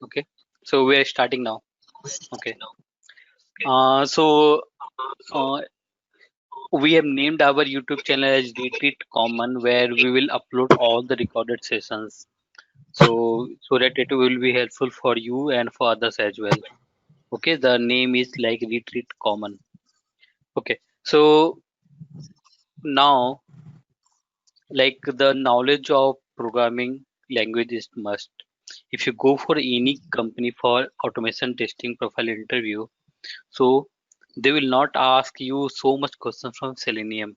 Okay, so we are starting now. Okay, so uh, we have named our YouTube channel as Retreat Common, where we will upload all the recorded sessions. So that it will be helpful for you and for others as well. Okay, the name is like Retreat Common. Okay, so now like the knowledge of programming language is must. If you go for any company for automation testing profile interview, so they will not ask you so much questions from Selenium,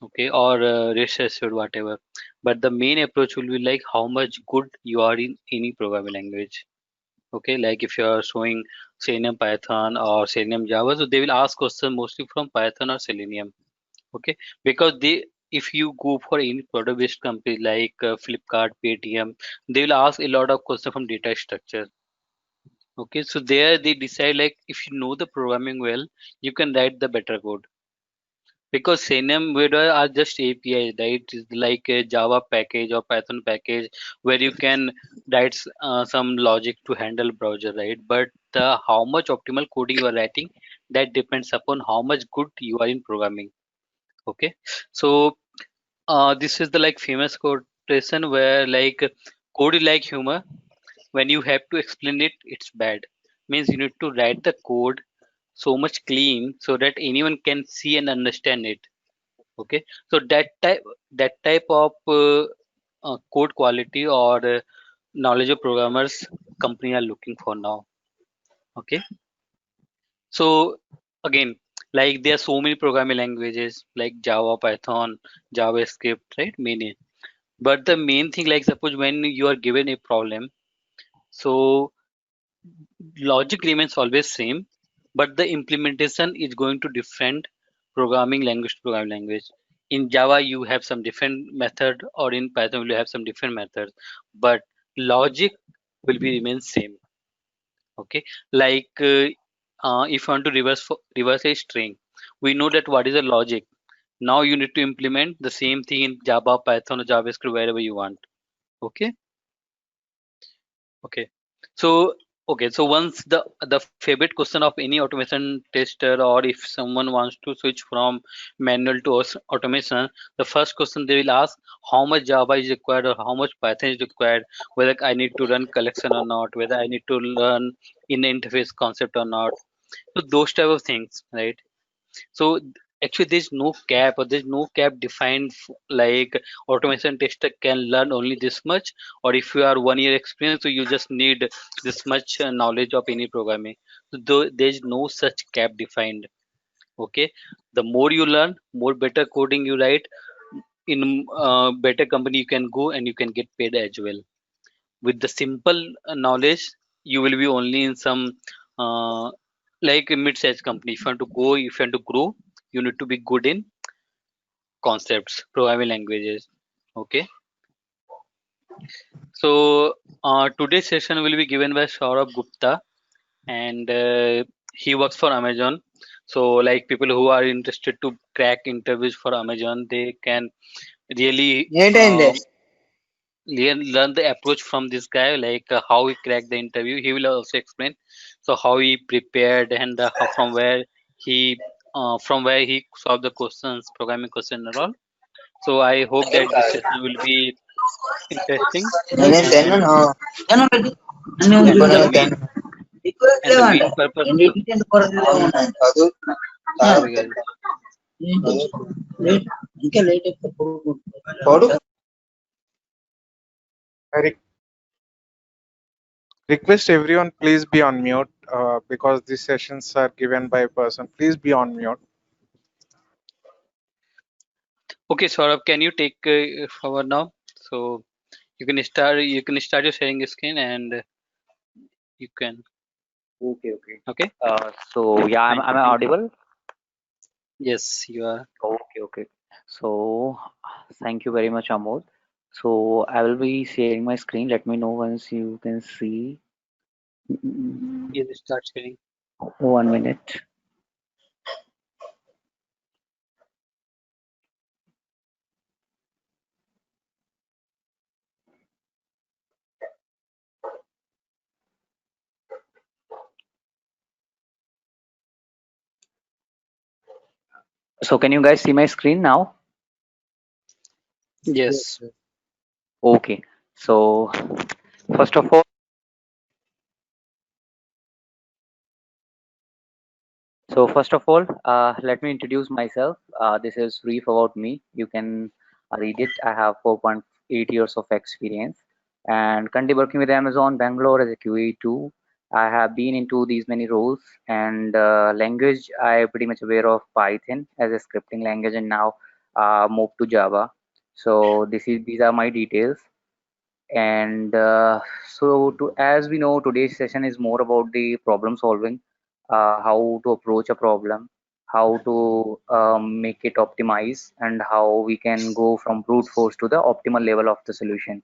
okay, or research or whatever. But the main approach will be like how much good you are in any programming language. Okay, like if you are showing Selenium Python or Selenium Java, so they will ask questions mostly from Python or Selenium. Okay, because they if you go for any product based company like Flipkart, Paytm, they will ask a lot of questions from data structure. Okay, so there they decide like if you know the programming well, you can write the better code. Because Selenium Vidar are just APIs, right? It's like a Java package or Python package where you can write some logic to handle browser, right? But how much optimal coding you are writing, that depends upon how much good you are in programming. Okay, so this is the like famous quotation where like code is like humor. When you have to explain it, it's bad. Means you need to write the code so much clean so that anyone can see and understand it. Okay, so that type of code quality or knowledge of programmers company are looking for now. Okay, so again, like there are so many programming languages like Java, Python, JavaScript, right? Many. But the main thing, like suppose when you are given a problem, so logic remains always same, but the implementation is going to different programming language to programming language. In Java, you have some different method, or in Python, you have some different methods, but logic will be remain same. Okay, like if you want to reverse a string, we know that what is the logic. Now you need to implement the same thing in Java, Python, or JavaScript wherever you want. Okay. Okay. So so once the favorite question of any automation tester, or if someone wants to switch from manual to automation, the first question they will ask how much Java is required or how much Python is required, whether I need to run collection or not, whether I need to learn in interface concept or not. So those type of things, right? So actually there's no cap, or there's no cap defined like automation tester can learn only this much, or if you are 1 year experience, so you just need this much knowledge of any programming. So there's no such cap defined. Okay, the more you learn, more better coding you write, in better company you can go and you can get paid as well. With the simple knowledge, you will be only in some uh, like a mid-sized company. If you want to go, if you want to grow, you need to be good in concepts, programming languages. Okay, so today's session will be given by Saurabh Gupta, and he works for Amazon. So like people who are interested to crack interviews for Amazon, they can really ఏంటైంది learn the approach from this guy, like how he cracked the interview. He will also explain so how he prepared, and how, from where he solved the questions, programming question and all. So I hope that this session will be interesting, నేనేం and తిన్నాను అన్నీ and the ఉంచుకుని main and the main purpose to చదువు sorry guys. ఇంకా late అయితే పడుకో I request everyone please be on mute because these sessions are given by a person. Please be on mute. Okay, Saurabh, can you take forward now? So you can start your sharing screen, and you can. Okay, okay. Okay, So yeah, thank am you, I thank you. audible? Yes, you are. Okay, okay. So thank you very much, Amod. So I will be sharing my screen. Let me know once you can see. Yes, start sharing. 1 minute. So can you guys see my screen now? Yes. Okay. So first of all, let me introduce myself. This is brief about me. You can read it. I have 4.8 years of experience and currently working with Amazon Bangalore as a QA too. I have been into these many roles and language. I pretty much aware of Python as a scripting language and now moved to Java. So these are my details. And as we know, today's session is more about the problem solving, how to approach a problem, how to make it optimize, and how we can go from brute force to the optimal level of the solution.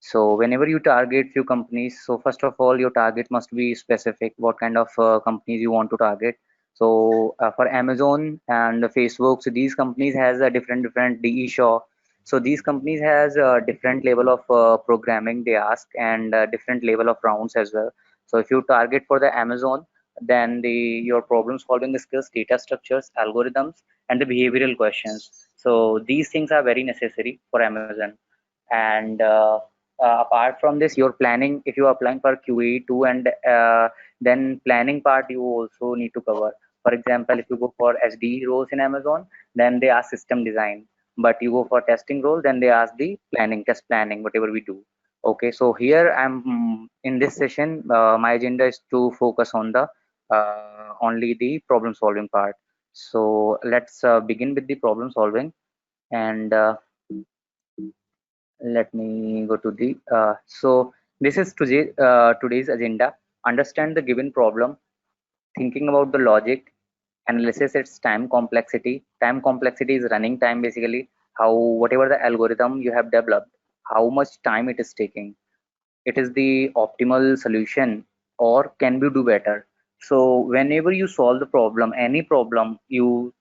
So whenever you target few companies, so first of all, your target must be specific. What kind of companies you want to target? So for Amazon and Facebook, so these companies has a different DE Shaw. So these companies has a different level of programming they ask and different level of rounds as well. So if you target for the Amazon, then your problem solving skills, data structures, algorithms, and the behavioral questions. So these things are very necessary for Amazon. And apart from this, your planning, if you are applying for QA2 and then planning part you also need to cover. For example, if you go for SD roles in Amazon, then they ask system design. But you go for testing role, then they ask the planning, test planning, whatever we do. Okay, so here I'm in this session, my agenda is to focus on the only the problem solving part. So let's begin with the problem solving. And let me go to the this is today's agenda. Understand the given problem, thinking about the logic, analysis its time complexity is running time, basically how whatever the algorithm you have developed, how much time it is taking, it is the optimal solution or can we do better. So whenever you solve the problem, any problem you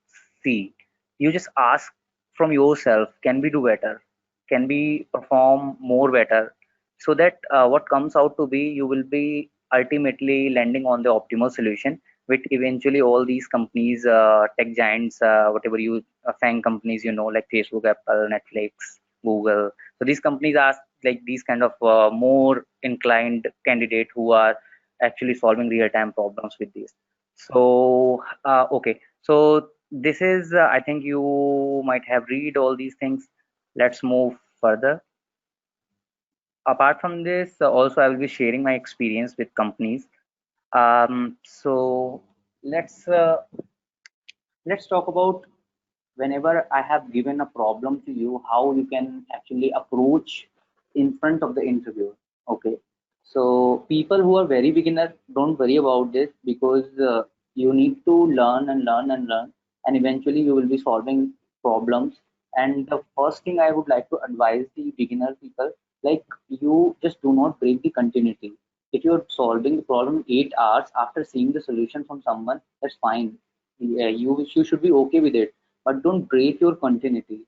see, you just ask from yourself, can we do better, can we perform more better, so that what comes out to be, you will be ultimately landing on the optimal solution, which eventually all these companies, tech giants, whatever you FANG companies, like Facebook, Apple, Netflix, Google. So these companies are like these kind of more inclined candidate who are actually solving real-time problems with this. So okay, so this is I think you might have read all these things. Let's move further. Apart from this, also I will be sharing my experience with companies. So let's uh, let's talk about whenever I have given a problem to you, how you can actually approach in front of the interviewer. Okay. So people who are very beginner, don't worry about this, because you need to learn and learn and learn, and eventually you will be solving problems. And the first thing I would like to advise the beginner people, like, you just do not break the continuity. If you're solving the problem 8 hours after seeing the solution from someone, that's fine. Yeah, you should be okay with it, but don't break your continuity.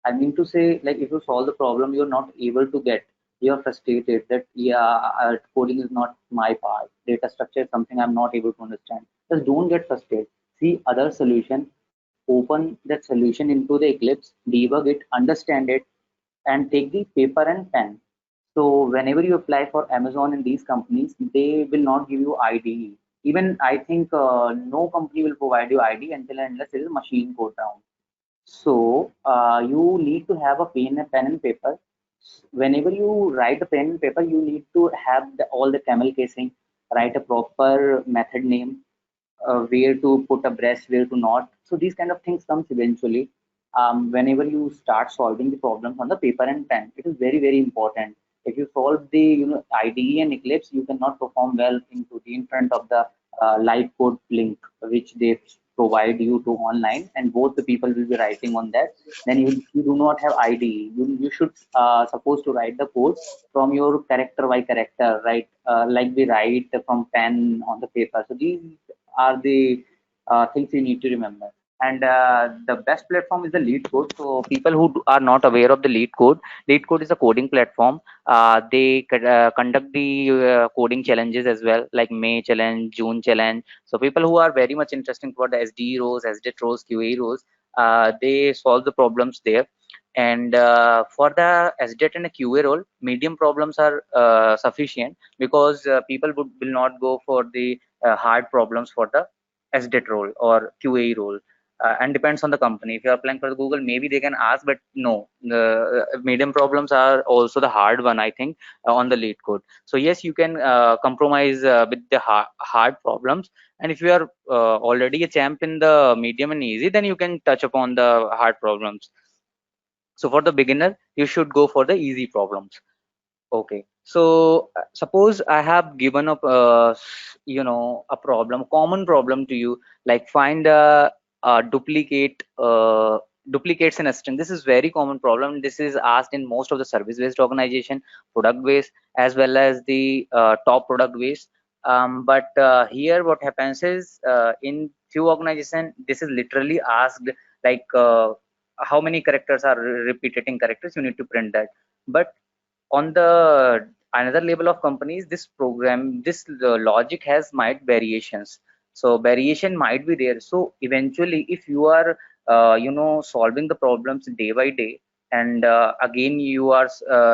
I mean to say, like, if you solve the problem, you're not able to get, you're frustrated that, yeah, coding is not my part, data structure is something I'm not able to understand. Just don't get frustrated. See other solution, open that solution into the Eclipse, debug it, understand it, and take the paper and pen. So whenever you apply for Amazon and these companies, they will not give you IDE. Even I think no company will provide you ID until and unless it is machine code round. So you need to have a pen and paper. Whenever you write a pen and paper, you need to have all the camel casing, write a proper method name, where to put a breast, where to not. So these kind of things comes eventually. Whenever you start solving the problems on the paper and pen, it is very, very important. If you solve the IDE and Eclipse, you cannot perform well in front of the live code link which they provide you to online, and both the people will be writing on that. Then you do not have IDE. You should supposed to write the code from your character by character, right? Like we write from pen on the paper. So these are the things you need to remember. And the best platform is the Lead Code. So people who are not aware of the Lead Code is a coding platform. They conduct the coding challenges as well, like May challenge, June challenge. So people who are very much interested for the SD roles, SDET roles, QA roles, they solve the problems there. And for the SDET and a QA role, medium problems are sufficient, because people will not go for the hard problems for the SDET role or QA role. And depends on the company. If you are applying for the Google, maybe they can ask, but no, the medium problems are also the hard one, I think, on the lead code. So yes, you can compromise with the hard problems, and if you are already a champ in the medium and easy, then you can touch upon the hard problems. So for the beginner, you should go for the easy problems. Okay, so suppose I have given up, a problem, common problem to you, like find a duplicates in a string. This is very common problem. This is asked in most of the service-based organization, product-based, as well as the top product-based. But here, what happens is, in few organization, this is literally asked, like how many characters are repeating characters. You need to print that, but on the another level of companies, this program, this logic has might variations. So variation might be there. So eventually, if you are solving the problems day by day, and again you are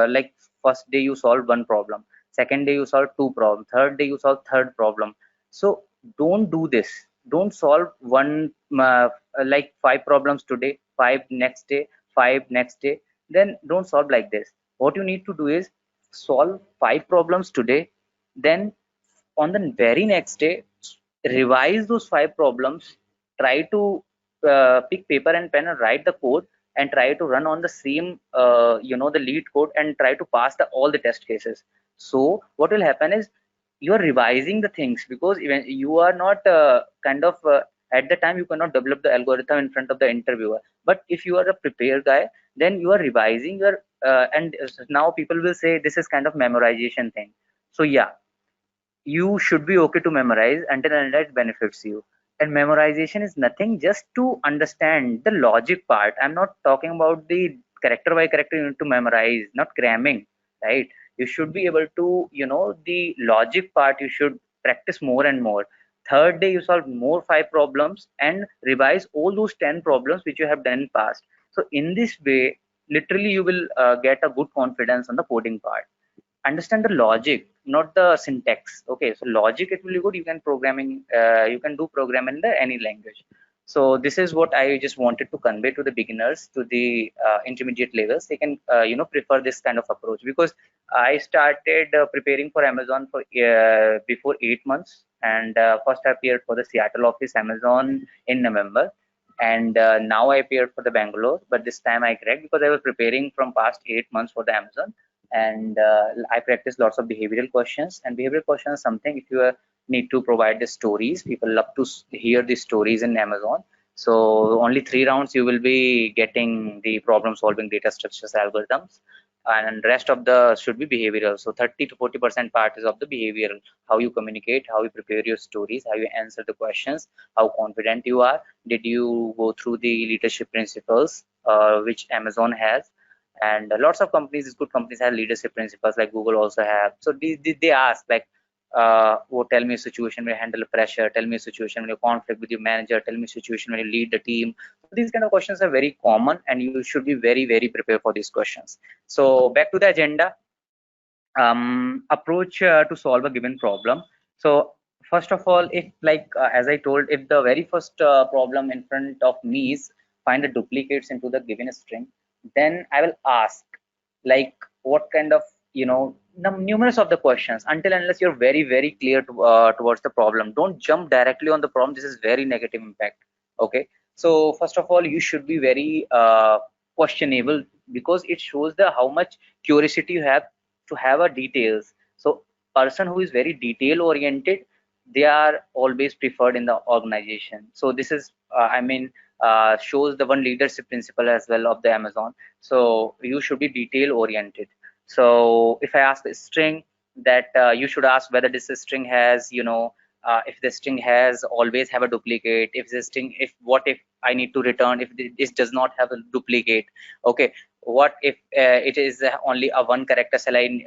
like, first day you solve one problem, second day you solve two problems, third day you solve third problem. So don't do this. Don't solve one like five problems today, five next day, five next day. Then don't solve like this. What you need to do is solve five problems today, then on the very next day revise those five problems, try to pick paper and pen and write the code, and try to run on the same the lead code, and try to pass all the test cases. So what will happen is, you are revising the things, because even you are not at the time you cannot develop the algorithm in front of the interviewer. But if you are a prepared guy, then you are revising your and now people will say this is kind of memorization thing. So yeah, you should be okay to memorize until and unless it benefits you. And memorization is nothing, just to understand the logic part. I'm not talking about the character by character you need to memorize, not cramming, right? You should be able to, the logic part you should practice more and more. Third day you solve more five problems and revise all those 10 problems which you have done in past. So in this way, literally you will get a good confidence on the coding part. Understand the logic, not the syntax. Okay, so logic, it will be good. You can programming, you can do program in the any language. So this is what I just wanted to convey to the beginners, to the intermediate levels. They can prefer this kind of approach, because I started preparing for Amazon for before 8 months. And first I appeared for the Seattle office Amazon in November, and now I appeared for the Bangalore, but this time I cracked because I was preparing from past 8 months for the Amazon. And I practice lots of behavioral questions. And behavioral questions is something, if you need to provide the stories, people love to hear the stories in Amazon. So only 3 rounds you will be getting the problem solving, data structures, algorithms, and rest of the should be behavioral. So 30 to 40% part is of the behavioral: how you communicate, how you prepare your stories, how you answer the questions, how confident you are, did you go through the leadership principles which Amazon has. And lots of companies, good companies, have leadership principles, like Google also have. So they ask, like tell me a situation where you handle pressure, tell me a situation when you conflict with your manager, tell me a situation when you lead the team. So these kind of questions are very common, and you should be very prepared for these questions. So back to the agenda. Approach to solve a given problem. So first of all, if like as I told, if the very first problem in front of me is find the duplicates into the given string, then I will ask, like, what kind of, numerous of the questions, until unless you're very clear towards the problem. Don't jump directly on the problem. This is very negative impact. Okay, so first of all, you should be very questionable, because it shows the how much curiosity you have to have a details. So person who is very detail oriented, they are always preferred in the organization. So this is shows the one leadership principle as well of the Amazon. So you should be detail oriented. So if I ask the string, that you should ask whether this string has, if the string has always have a duplicate, if the string, if what if I need to return if this does not have a duplicate. Okay, what if it is only a one character line,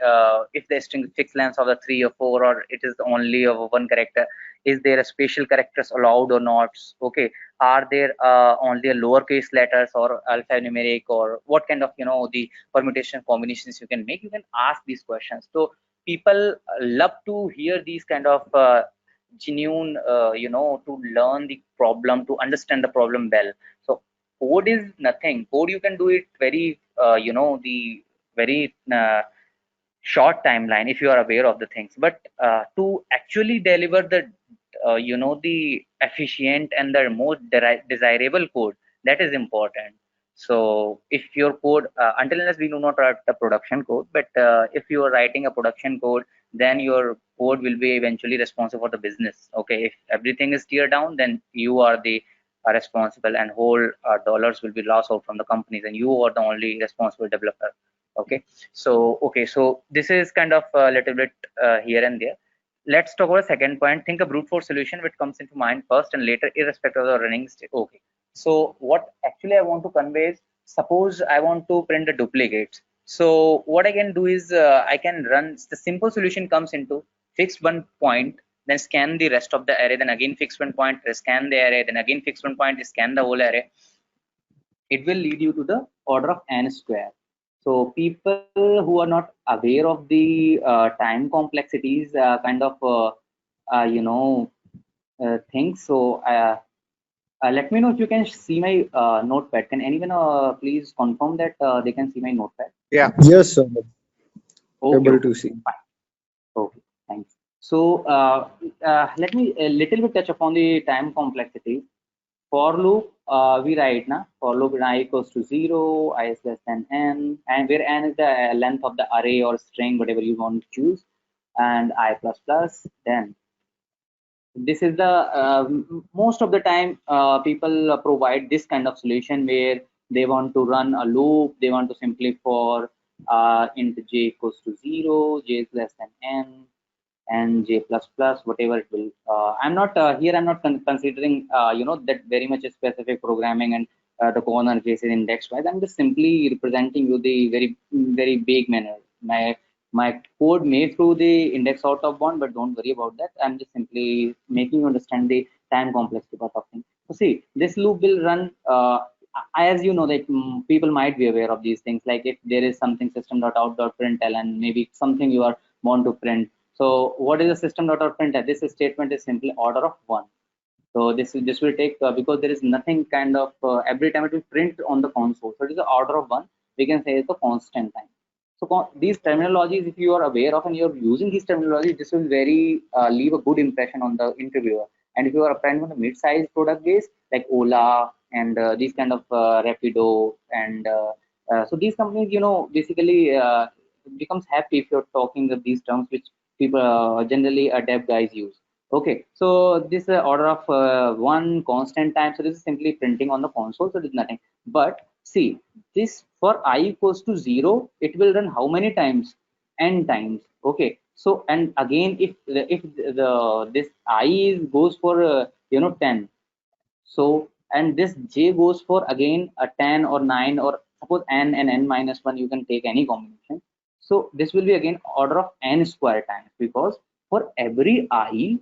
if the string fixed length of the 3 or 4, or it is only of one character, is there a special characters allowed or not? Okay, are there only a lowercase letters or alphanumeric, or what kind of the permutation combinations you can make? You can ask these questions. So people love to hear these kind of genuine to learn the problem, to understand the problem well. So code is nothing. Code you can do it very the very short timeline if you are aware of the things, but to actually deliver the the efficient and the most desirable code, that is important. So if your code until unless we do not write the production code, but if you are writing a production code, then your code will be eventually responsible for the business. Okay, if everything is teared down, then you are the responsible, and whole dollars will be lost out from the companies, and you are the only responsible developer. Okay, so this is kind of a little bit here and there. Let's talk about the second point. Think a brute force solution which comes into mind first and later, irrespective of the running state. Okay, so what actually I want to convey is, suppose I want to print the duplicates. So what I can do is I can run the simple solution comes into fix one point, then scan the rest of the array, then again fix one point, scan the array, then again fix one point, scan the whole array. It will lead you to the order of n square. So people who are not aware of the time complexities kind of things. So let me know if you can see my notepad. Can anyone please confirm that they can see my notepad? Yeah. Yes, sir. Okay, Able okay, to see. fine. Okay, thanks. So let me a little bit touch upon the time complexity. For loop, we write now for loop when I equals to 0, I is less than n, and where n is the length of the array or string, whatever you want to choose, and I plus plus. Then this is the most of the time people provide this kind of solution where they want to run a loop. They want to simply for int j equals to 0, j is less than n, and j plus plus, whatever it will. I'm not here. I'm not considering that very much specific programming and the corner cases index wise. I'm just simply representing you the very big manner. My code may through the index out of bound, but don't worry about that. I'm just simply making you understand the time complexity part of things. So see, this loop will run. As you know that people might be aware of these things, like if there is something system.out.println and maybe something you are want to print. So what is the system.out.println? This statement is simply order of 1. So this will take because there is nothing kind of every time it will print on the console. So it is the order of 1. We can say it's a constant time. So these terminologies, if you are aware of and you're using these terminologies, this will very leave a good impression on the interviewer. And if you are applying on a mid-sized product base like Ola and these kind of Rapido, and so these companies, basically becomes happy if you're talking of these terms which people generally dev guys use. Okay, so this order of 1 constant time. So this is simply printing on the console. So it is nothing. But see, this for I equals to 0, it will run how many times? N times. Okay, so and again if the this I goes for 10, so and this j goes for again a 10 or 9, or suppose n and n minus 1, you can take any combination. So this will be again order of n square times, because for every I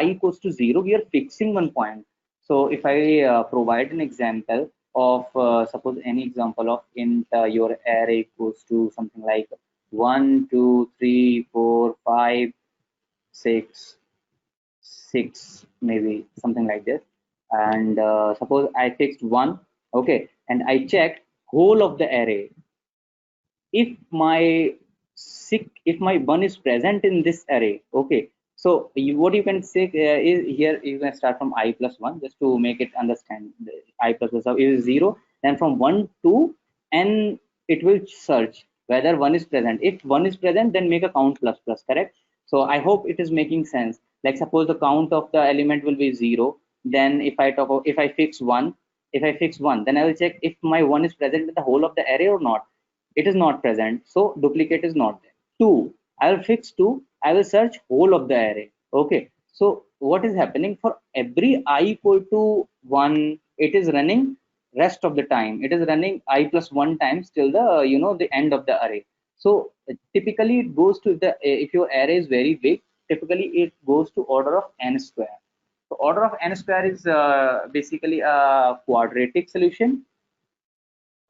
equals to 0, we are fixing one point. So if I provide an example of suppose any example of int your array equals to something like 1 2 3 4 5 6 6, maybe something like this, and suppose I fixed 1. Okay, and I checked whole of the array. If my if my 1 is present in this array, okay, so what you can say is here you can start from I plus 1 just to make it understand. I plus 1 is 0, then from 1 to n it will search whether 1 is present. If 1 is present, then make a count plus plus, correct? So I hope it is making sense. Like suppose the count of the element will be 0, then if I talk about, if I fix 1, then I will check if my 1 is present in the whole of the array or not. It is not present, so duplicate is not there. 2, I will fix 2, I will search whole of the array. Okay, so what is happening, for every I equal to 1, it is running rest of the time it is running I plus 1 times till the the end of the array. So typically it goes to the if your array is very big, typically it goes to order of n square. So order of n square is basically a quadratic solution.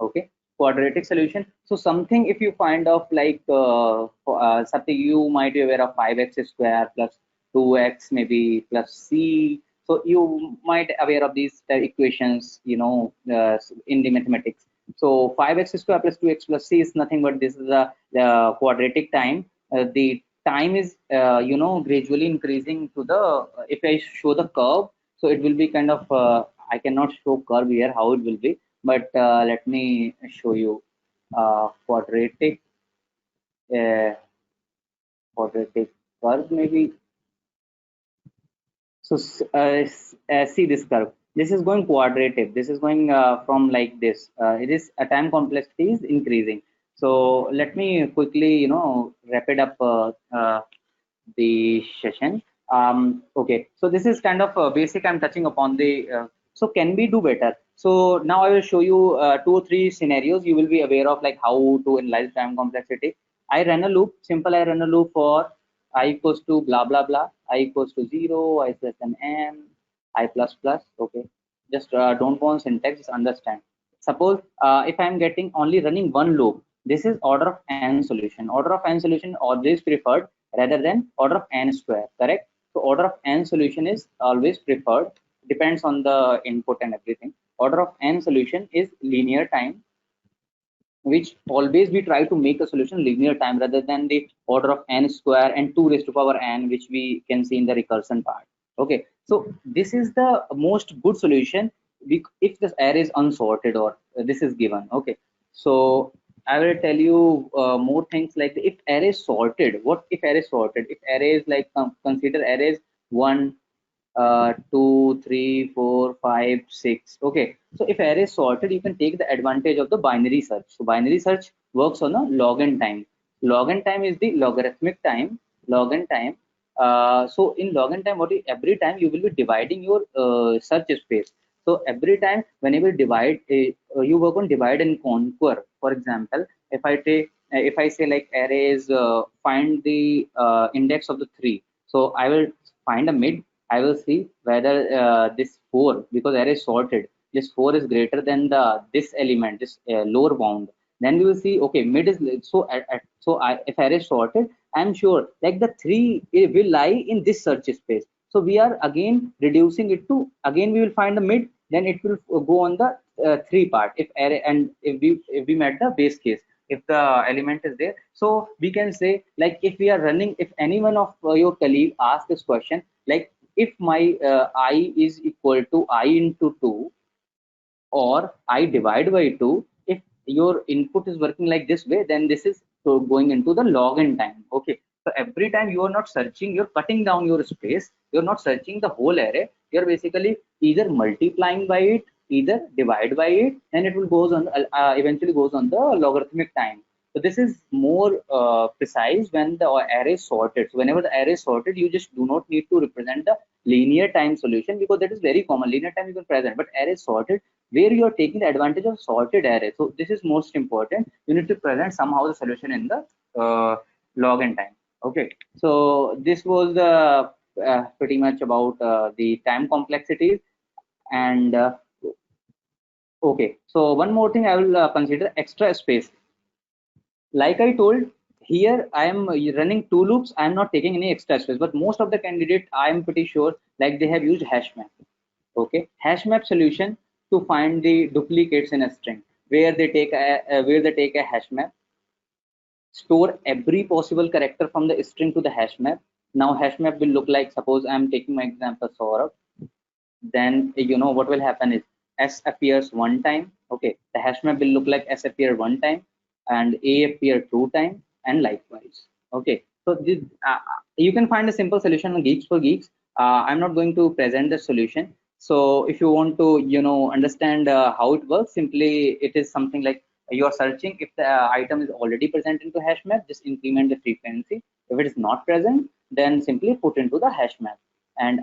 Okay, quadratic solution. So something if you find of like something you might be aware of 5x square plus 2x maybe plus c. So you might aware of these equations, in the mathematics. So 5x square plus 2x plus c is nothing but this is the quadratic time. The time is gradually increasing to the if I show the curve, so it will be kind of I cannot show curve here how it will be, but let me show you quadratic uh, quadratic curve maybe. So see this curve. This is going quadratic. This is going from like this. It is a time complexity is increasing. So let me quickly, wrap it up the session. Okay. So this is kind of basic. I'm touching upon the. So can we do better? So now I will show you 2 or 3 scenarios. You will be aware of like how to analyze time complexity. I run a loop. Simple. I run a loop for I equals to blah blah blah, I equals to 0, I less than n, I plus plus. Okay, just don't go on syntax, just understand. Suppose if I'm getting only running one loop, this is order of n solution. Order of n solution always preferred rather than order of n square, correct? So order of n solution is always preferred, depends on the input and everything. Order of n solution is linear time, which always we try to make a solution linear time rather than the order of n square and 2 raised to power n, which we can see in the recursion part. Okay, so this is the most good solution if this array is unsorted or this is given. Okay, so I will tell you more things like if array is sorted. What if array is sorted? If array is like consider arrays 1 2 3 4 5 6. Okay, so if array is sorted, you can take the advantage of the binary search. So binary search works on a log n time. Log n time is the logarithmic time. Log n time. So in log n time, every time you will be dividing your search space. So every time whenever you divide, you work on divide and conquer. For example, if I say like array is find the index of the 3, so I will find a mid. I will see whether this 4, because array is sorted, this 4 is greater than the this element, this lower bound. Then we will see, okay, mid is so if array is sorted, I'm sure like the 3 it will lie in this search space. So we are again reducing it to, again we will find the mid, then it will go on the 3 part if array, and if we met the base case, if the element is there. So we can say like if we are running, if any one of your colleague asks this question, like if my I is equal to I into 2 or I divide by 2, if your input is working like this way, then this is going into the log n time. Okay, so every time you are not searching, you're cutting down your space, you're not searching the whole array, you're basically either multiplying by it, either divide by it, and it will goes on eventually goes on the logarithmic time. So this is more precise when the array is sorted. So whenever the array is sorted, you just do not need to represent the linear time solution, because that is very common. Linear time you can present, but array is sorted where you are taking the advantage of sorted array. So this is most important. You need to present somehow the solution in the log n time. Okay, so this was the pretty much about the time complexities. And okay, so one more thing I will consider extra space. Like I told, here I am running 2 loops. I am not taking any extra space, but most of the candidate I am pretty sure like they have used hash map. Okay, hash map solution to find the duplicates in a string, where they take a hash map, store every possible character from the string to the hash map. Now hash map will look like, suppose I am taking my example Saurabh, then what will happen is s appears 1 time. Okay, the hash map will look like s appear 1 time and a appear 2 time, and likewise. Okay, so this, you can find a simple solution on Geeks for Geeks. I'm not going to present the solution. So if you want to understand how it works, simply it is something like you are searching. If the item is already present into hash map, just increment the frequency. If it is not present, then simply put into the hash map, and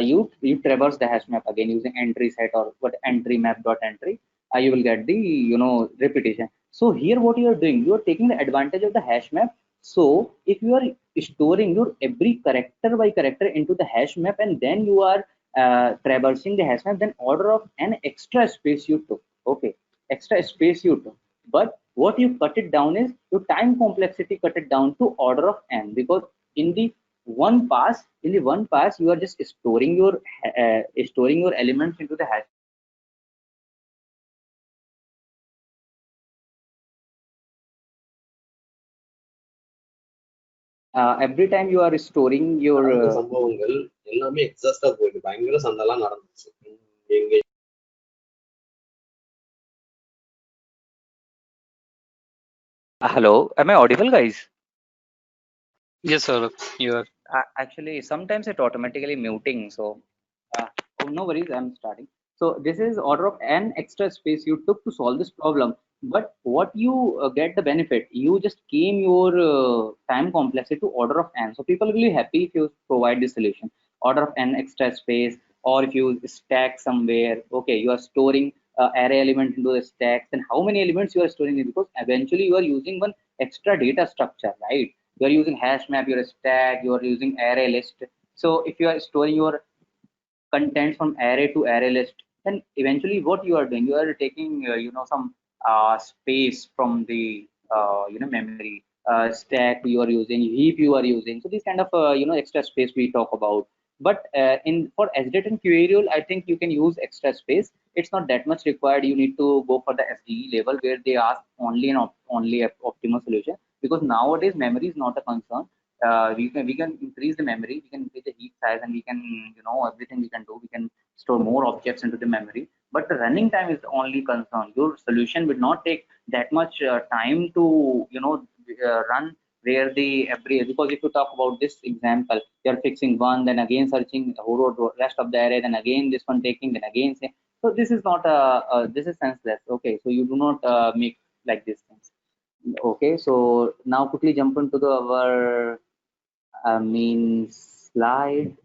you traverse the hash map again using entry set or what entry map dot entry. you will get the repetition. So here what you are doing, you are taking the advantage of the hash map. So if you are storing your every character by character into the hash map, and then you are traversing the hash map, then order of an extra space you took. Okay, extra space you took. But what you cut it down is your time complexity cut it down to order of n, because in the one pass you are just storing your elements into the hash. Every time you are storing your நடந்த சம்பவங்கள் எல்லாமே எக்ஸாஸ்டா போயிட்டு பயங்கர சண்டைலாம் நடந்துச்சு. எங்க hello, am I audible, guys? Yes, sir. You are. Actually sometimes it automatically muting, so oh, no worries, I'm starting. So this is order of n extra space you took to solve this problem, but what you get the benefit, you just came your time complexity to order of n. So people will be happy if you provide this solution, order of n extra space. Or if you stack somewhere, okay, you are storing array element into the stack, then how many elements you are storing it, because eventually you are using one extra data structure, right? You are using hash map, you are stack, you are using array list. So if you are storing your contents from array to array list, then eventually what you are doing, you are taking some space from the memory. Stack you are using, heap you are using, so this kind of extra space we talk about. But in for SDET and QA I think you can use extra space. It's not that much required. You need to go for the SDE level where they ask only an only a optimal solution, because nowadays memory is not a concern. We can increase the memory, we can increase the heap size, and we can everything we can do, we can store more objects into the memory. But the running time is the only concern. Your solution will not take that much time to run, where the every, because if you talk about this example, you're fixing one, then again searching the whole rest of the array, then again this one taking, then again say, so this is not this is senseless. Okay, so you do not make like these things. Okay, so now quickly jump into the our main slide.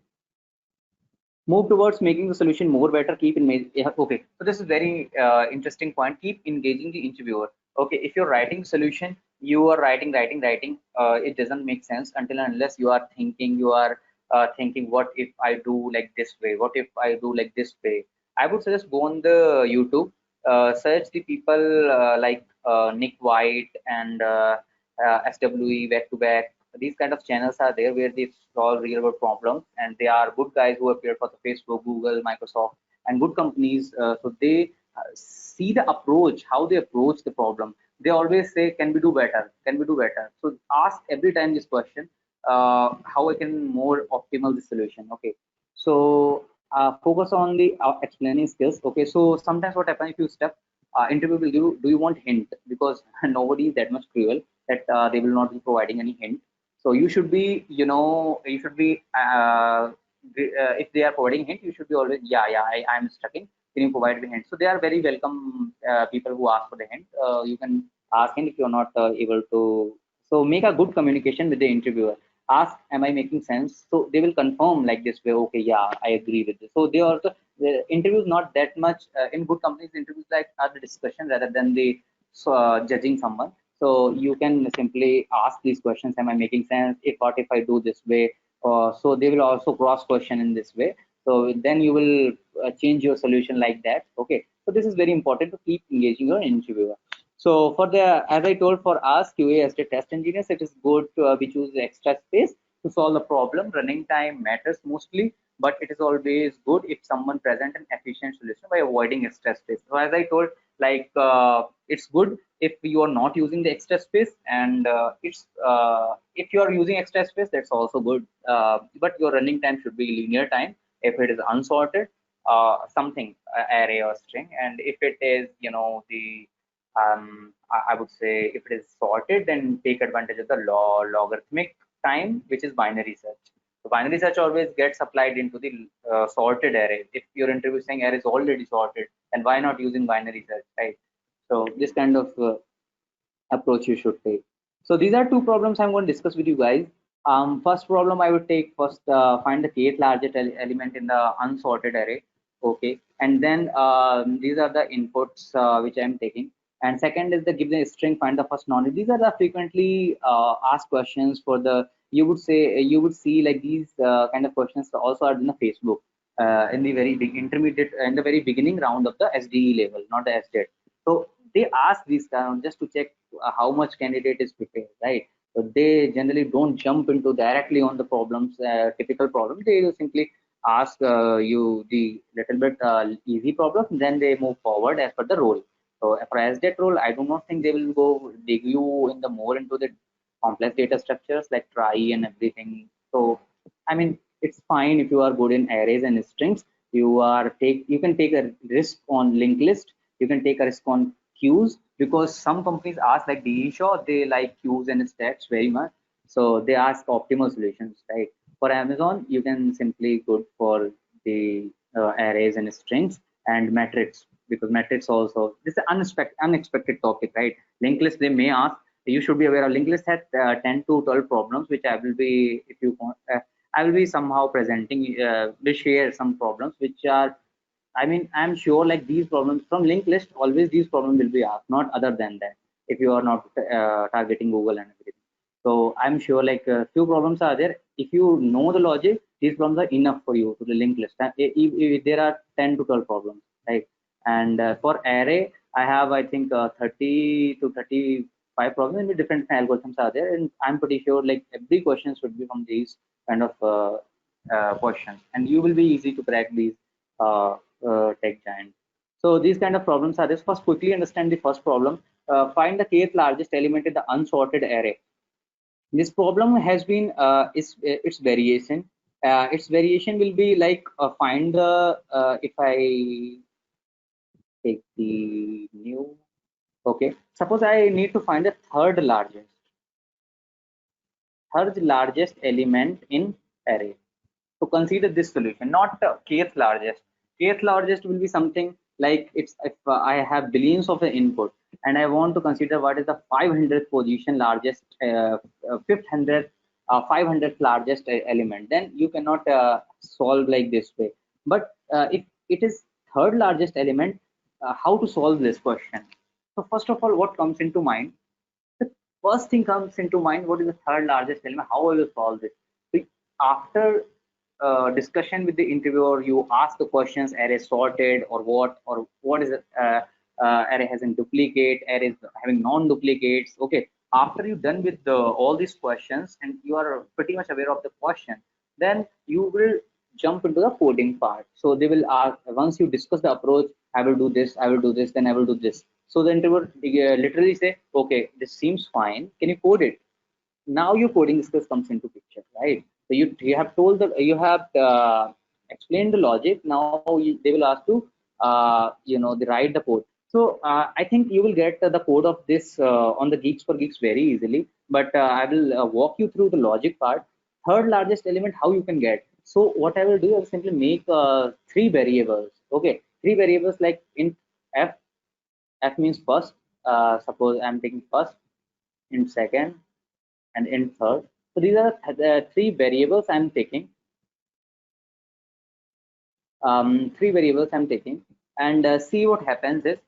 Move towards making the solution more better. Keep in mind, yeah, okay, so this is very interesting point. Keep engaging the interviewer. Okay, if you're writing solution, you are writing, it doesn't make sense until and unless you are thinking, thinking, what if I do like this way, what if I do like this way. I would suggest go on the YouTube, search the people like Nick White and SWE back to back. These kind of channels are there where they solve real world problems, and they are good guys who appear for the Facebook, Google, Microsoft, and good companies. So they see the approach, how they approach the problem. They always say, can we do better, can we do better? So ask every time this question, how I can more optimal the solution. Okay, so focus on the explaining skills. Okay, so sometimes what happens, if you step interview will do you want hint, because nobody is that much cruel that they will not be providing any hint. So you should be, you should be, if they are providing hint, you should be always, I'm stuck in. Can you provide me hint? So they are very welcome people who ask for the hint. You can ask him if you're not able to. So make a good communication with the interviewer. Ask, am I making sense? So they will confirm like this way. Okay, yeah, I agree with this. So they also, the interview is not that much in good companies. Interviews like are the discussion rather than the judging someone. So you can simply ask these questions: am I making sense? If what if I do this way? So they will also cross question in this way. So then you will change your solution like that. Okay. So this is very important to keep engaging your interviewer. So for the, as I told, for us QA as the test engineers, it is good to we choose the extra space to solve the problem. Running time matters mostly, but it is always good if someone present an efficient solution by avoiding extra space. So as I told, like it's good if you are not using the extra space, and it's if you are using extra space, that's also good. But your running time should be linear time. If it is unsorted, something array or string, and if it is the I would say if it is sorted, then take advantage of the logarithmic time, which is binary search. So binary search always gets applied into the sorted array. If your interview saying array is already sorted, then why not using binary search, right? So this kind of approach you should take. So these are two problems I'm going to discuss with you guys. First problem I would take first, find the kth largest element in the unsorted array. Okay, and then these are the inputs which I'm taking. And second is the give the string, find the first knowledge. These are the frequently asked questions for the, you would say, you would see like these kind of questions also are in the Facebook in the very big intermediate, in the very beginning round of the SDE level, not the SDET. So they ask these just to check how much candidate is prepared, right? So they generally don't jump into directly on the problems, typical problems. They simply ask you the little bit easy problem, then they move forward as per the role. So for SDET role, I do not think they will go dig you in the more into the complex data structures like try and everything. So I mean, it's fine if you are good in arrays and strings. You can take a risk on linked list. You can take a risk on queues, because some companies ask like DE Shaw, they like queues and stats very much. So they ask optimal solutions, right? For Amazon, you can simply go for the arrays and strings and metrics, because metrics also, this is an unexpected topic, right? Linked list, they may ask, you should be aware of linked list has 10 to 12 problems, which I will be, if you want, I will be somehow presenting, will share some problems which are, I mean, I'm sure like these problems from linked list, always these problems will be asked, not other than that, if you are not targeting Google and everything. So I'm sure like a few problems are there. If you know the logic, these problems are enough for you to the linked list. If there are 10 to 12 problems, right? And for array, I have, I think, 30 to 35 problems, and different algorithms are there. And I'm pretty sure like every question should be from these kind of questions, and you will be easy to crack these uh, tech giants. So these kind of problems are this. First, quickly understand the first problem. Find the kth largest element in the unsorted array. This problem has been its variation. Its variation will be like find the if I take the new, okay. Suppose I need to find the third largest element in array. So consider this solution, not kth largest. Kth largest will be something like it's if I have billions of the input and I want to consider what is the 500th position largest, 500th, 500th largest element, then you cannot solve like this way. But if it is third largest element, how to solve this question? So first of all, what comes into mind? The first thing comes into mind, what is the third largest element? How will you solve this? So after discussion with the interviewer, you ask the questions, array sorted or what is it, array has in duplicate, array is having non-duplicates. Okay, after you're done with all these questions and you are pretty much aware of the question, then you will jump into the coding part. So they will ask, once you discuss the approach, I will do this, I will do this, then I will do this. So the interviewer literally say, okay, this seems fine, can you code it? Now your coding skills comes into picture, right? So you have told that you have explained the logic. Now they will ask to they write the code. So I think you will get the code of this on the Geeks for Geeks very easily. But I will walk you through the logic part. Third largest element, how you can get. So what I will do, I will simply make three variables. Okay, three variables like int f. F means first. Suppose I'm taking first, in second, and in third. So these are the three variables I'm taking. Three variables I'm taking, and see what happens is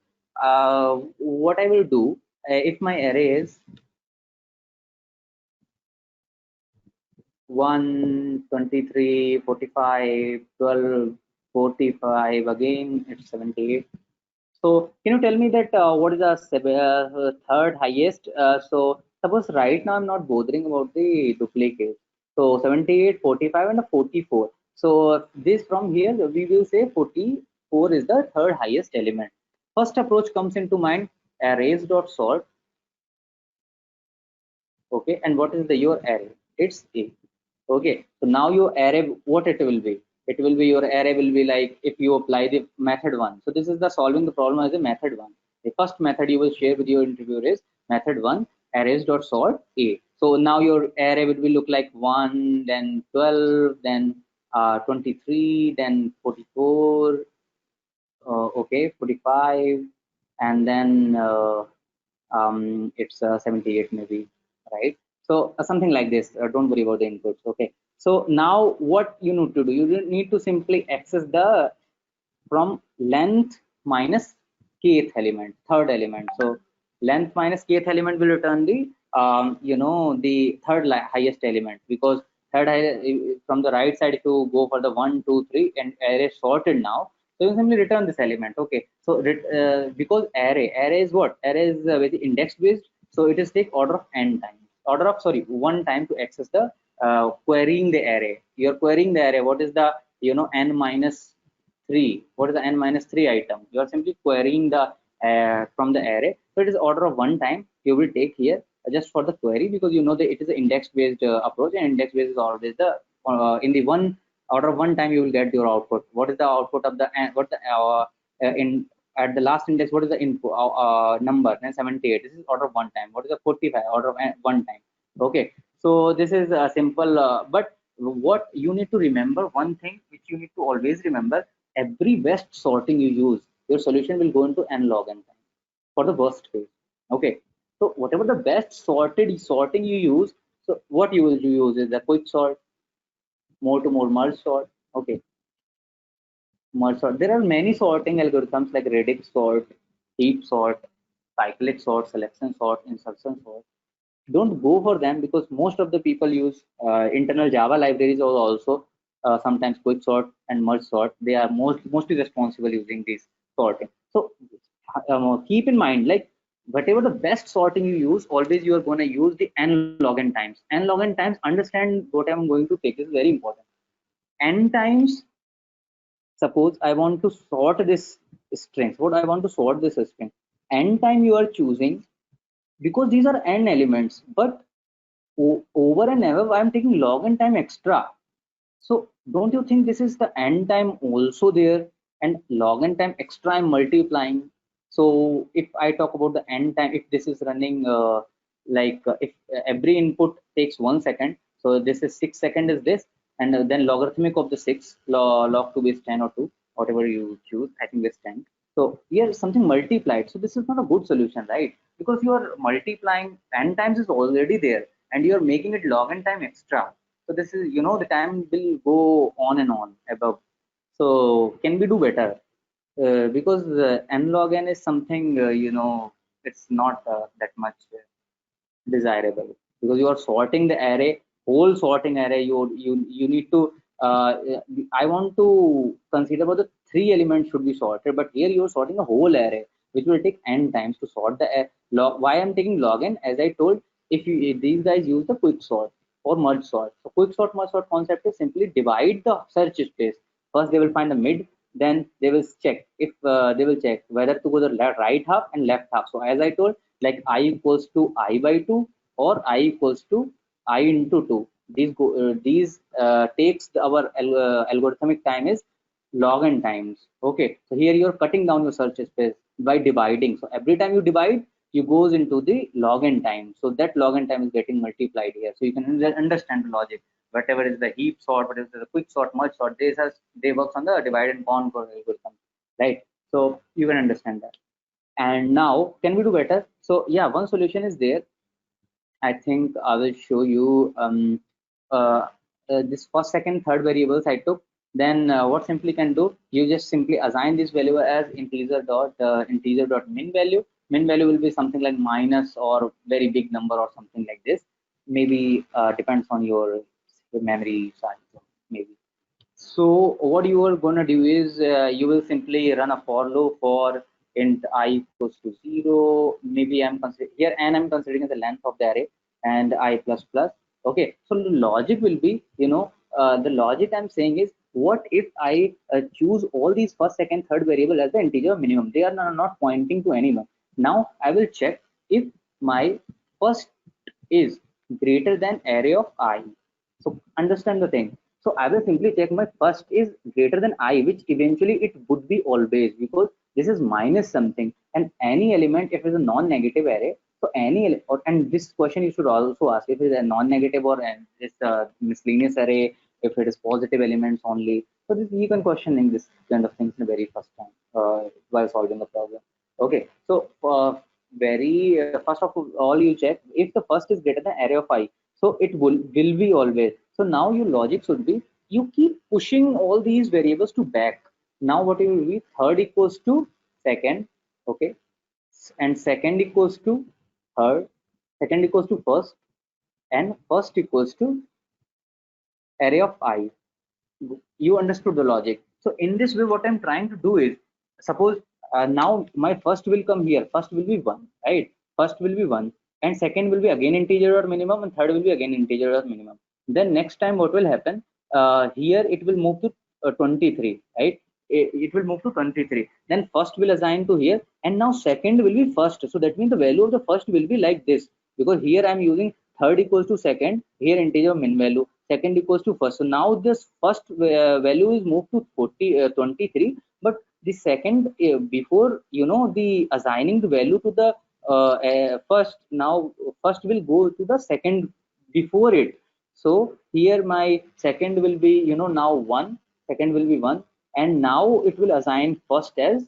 what I will do if my array is 1, 23, 45, 12, 45, again it's 78. So can you tell me that what is the third highest? So suppose right now I'm not bothering about the duplicate. So 78, 45, and a 44. So this from here we will say 44 is the third highest element. First approach comes into mind, arrays dot sort. Okay, and what is the your array? It's A. Okay, so now your array, what it will be? It will be, your array will be like if you apply the method one. So this is the solving the problem as a method one. The first method you will share with your interviewer is method one, arrays dot sort A. So now your array will be look like 1, then 12, then 23, then 44, okay, 45, and then it's 78 maybe, right? So something like this. Don't worry about the inputs. Okay, so now what you need to do, you need to simply access the from length minus kth element, third element. So length minus kth element will return the the third highest element, because from the right side, if you go for the 1 2 3 and array sorted now, so you simply return this element. Okay, so because array is what, array is very index based, so it is take order of n times, order of, sorry, one time to access the querying the array. You're querying the array, what is the n minus 3, what is the n minus 3 item, you are simply querying the from the array. So it is order of one time you will take here just for the query, because you know that it is an index based approach, and index based is always the in the one order of one time you will get your output. What is the output of the what the in at the last index, what is the input number, then 78, this is order of one time. What is the 45, order of one time. Okay, so this is a simple but what you need to remember, one thing which you need to always remember, every best sorting you use, your solution will go into n log n time for the worst case. Okay, so whatever the best sorting you use, so what you will use is the quick sort, more to more merge sort. Okay, merge sort. There are many sorting algorithms like radix sort, heap sort, cyclic sort, selection sort, insertion sort. Don't go for them, because most of the people use internal Java libraries, or also sometimes quick sort and merge sort. They are mostly responsible using these sorting. So keep in mind, like whatever the best sorting you use, always you are going to use the n log n times. N log n times, understand what I'm going to take, is very important. N times, suppose I want to sort this strings, what I want to sort this string, n time you are choosing, because these are n elements, but over and above I'm taking log n time extra. So don't you think this is the n time also there, and log n time extra I'm multiplying? So if I talk about the n time, if this is running if every input takes 1 second, so this is 6 second is this, and then logarithmic of the 6 log to base 10 or 2, whatever you choose, I think this 10. So here something multiplied, so this is not a good solution, right? Because you are multiplying, n times is already there, and you are making it log n time extra. So this is, the time will go on and on above. So can we do better? Because n log n is something, it's not that much desirable, because you are sorting the array, whole sorting array. You need to. I want to consider about the 3 elements should be sorted, but here you are sorting a whole array, which will take n times to sort the log. Why I'm taking log n? As I told, if these guys use the quick sort or merge sort. So quick sort merge sort concept is simply divide the search space. First they will find the mid, then they will check if they will check whether to go the right half and left half. So as I told, like I equals to I by 2 or I equals to I into 2. These takes our algorithmic time is log n times. Okay, so here you're cutting down your search space by dividing. So every time you divide, you goes into the log n time. So that log n time is getting multiplied here. So you can understand the logic. Whatever is the heap sort, whatever is the quick sort, merge sort, they works on the divide and conquer algorithm, right? So you can understand that. And now, can we do better? So yeah, one solution is there. I think I will show you this first, second, third variables I took. Then what simply can do? You just simply assign this value as integer dot min value. Min value will be something like minus or very big number or something like this. Maybe depends on your memory size, maybe. So what you are going to do is you will simply run a for loop for int I equals to 0. Maybe I'm considering here, and I'm considering the length of the array, and I plus plus. Okay, so the logic will be, the logic I'm saying is, what if I choose all these first, second, third variable as the integer minimum? They are not pointing to anyone. Now I will check if my first is greater than array of I. So understand the thing. So I will simply check my first is greater than I, which eventually it would be always, because this is minus something, and any element, if it is a non-negative array, so and this question you should also ask, if it is a non-negative or it's a miscellaneous array, if it is positive elements only. So this, you can questioning this kind of things in the very first time while solving the problem. Okay, so first of all, you check if the first is greater than array of I, so it will be always. So now your logic should be, you keep pushing all these variables to back. Now what it will be, third equals to second, okay, and second equals to third, second equals to first, and first equals to array of I. You understood the logic. So in this way, what I'm trying to do is, suppose now my first will come here, first will be 1, right? First will be 1, and second will be again integer or minimum, and third will be again integer or minimum. Then next time what will happen, here it will move to 23, right? It will move to 23, then first will assign to here, and now second will be first. So that means the value of the first will be like this, because here I'm using third equals to second, here integer min value, second equals to first. So now this first value is moved to 23, but the second, before the assigning the value to the first, now first will go to the second before it. So here my second will be now 1, second will be 1, and now it will assign first as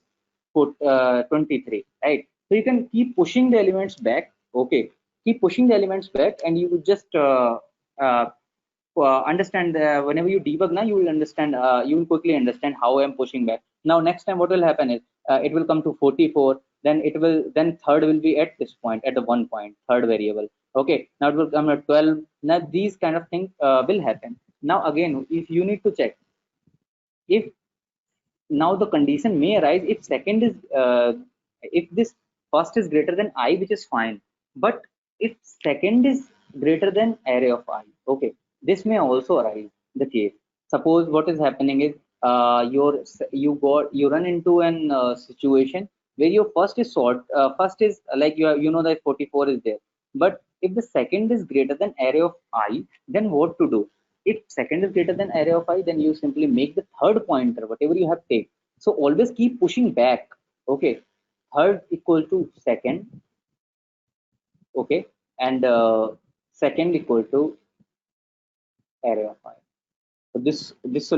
23, right? So you can keep pushing the elements back, okay, keep pushing the elements back, and you will just uh, understand, whenever you debug now, you will understand, you will quickly understand how I'm pushing back. Now next time what will happen is, it will come to 44, then third will be at this point, at the 1 point, third variable, okay, now it will come at 12. Now these kind of things will happen. Now again, if you need to check, if now the condition may arise if second is, if this first is greater than I, which is fine, but if second is greater than array of I, okay, this may also arise the case. Suppose what is happening is, you run into an situation where your first is short, first is like that 44 is there, but if the second is greater than array of I, then what to do? If second is greater than array of I, then you simply make the third pointer whatever you have taken. So always keep pushing back, okay, third equal to second, okay, and second equal to array of I. So this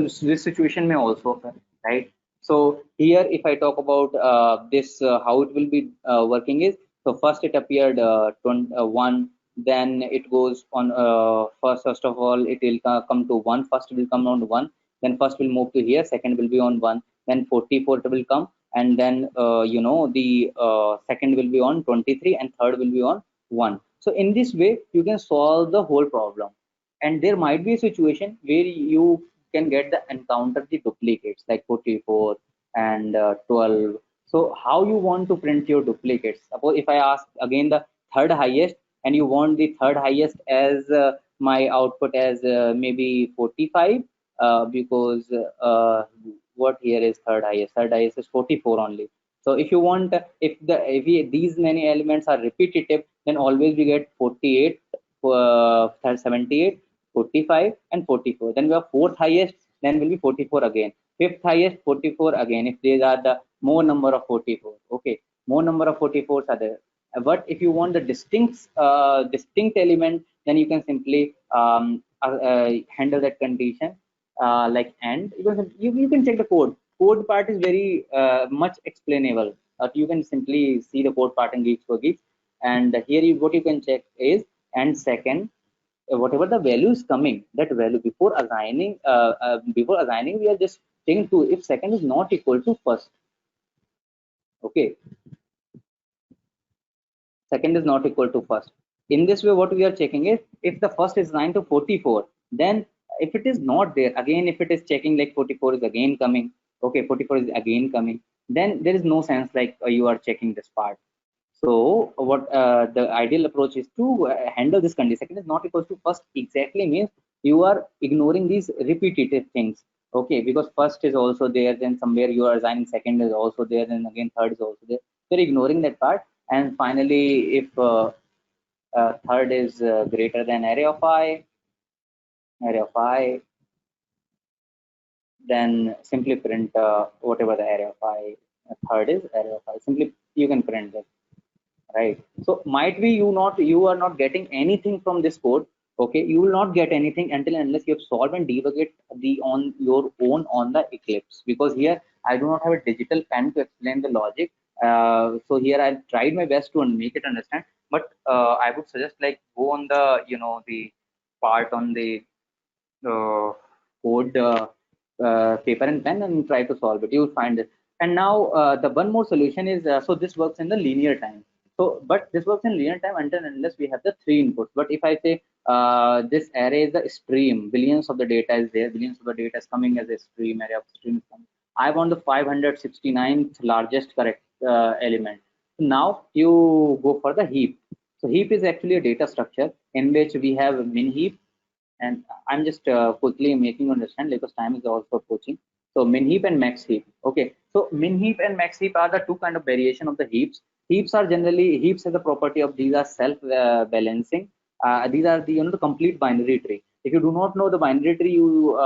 situation may also occur, right? So here if I talk about this, how it will be working is, so first it appeared 1, then it goes on, first of all it will come to 1, first will come on 1, then first will move to here, second will be on 1, then 44 will come, and then the second will be on 23, and third will be on 1. So in this way you can solve the whole problem. And there might be a situation where you can get the encounter the duplicates like 44 and 12. So how you want to print your duplicates? Suppose if I ask again the third highest, and you want the third highest as my output as maybe 45, because what here is third highest? Third highest is 44 only. So if you want, these many elements are repetitive, then always we get 48, 78, 45, and 44. Then we have fourth highest, then will be 44 again. Fifth highest, 44 again. If these are the more number of 44, okay, more number of 44s are there. But if you want the distinct element, then you can simply handle that condition like and. You can check the code. Code part is very much explainable. You can simply see the code part in Geeks for Geeks. And here what you can check is, and second, whatever the value is coming, that value before assigning we are just checking to if second is not equal to first, okay, second is not equal to first. In this way what we are checking is, if the first is assigned to 44, then if it is not there, again if it is checking like 44 is again coming, okay, 44 is again coming, then there is no sense like you are checking this part. So what the ideal approach is to handle this condition. Second is not equal to first exactly means you are ignoring these repetitive things, okay, because first is also there, then somewhere you are assigning second is also there, then again third is also there. They're ignoring that part. And finally, if third is greater than array of I, then simply print whatever the array of I, third is array of I. Simply you can print that, right? So might be you are not getting anything from this code, okay, you will not get anything until unless you have solved and debug it on your own on the Eclipse, because here I do not have a digital pen to explain the logic. So here I tried my best to make it understand, but I would suggest like go on the the part on the code paper and pen and try to solve it. You will find it. And now the one more solution is so this works in the linear time. So, but this works in linear time until and unless we have the 3 inputs. But if I say this array is the stream, billions of the data is there, billions of the data is coming as a stream, array of streams coming. I want the 569th largest correct element. Now you go for the heap. So heap is actually a data structure in which we have min heap, and I'm just quickly making you understand because time is also approaching. So min heap and max heap. Okay, so min heap and max heap are the two kind of variation of the heaps. Heaps are generally, heaps has the property of these are self balancing. These are the complete binary tree. If you do not know the binary tree, you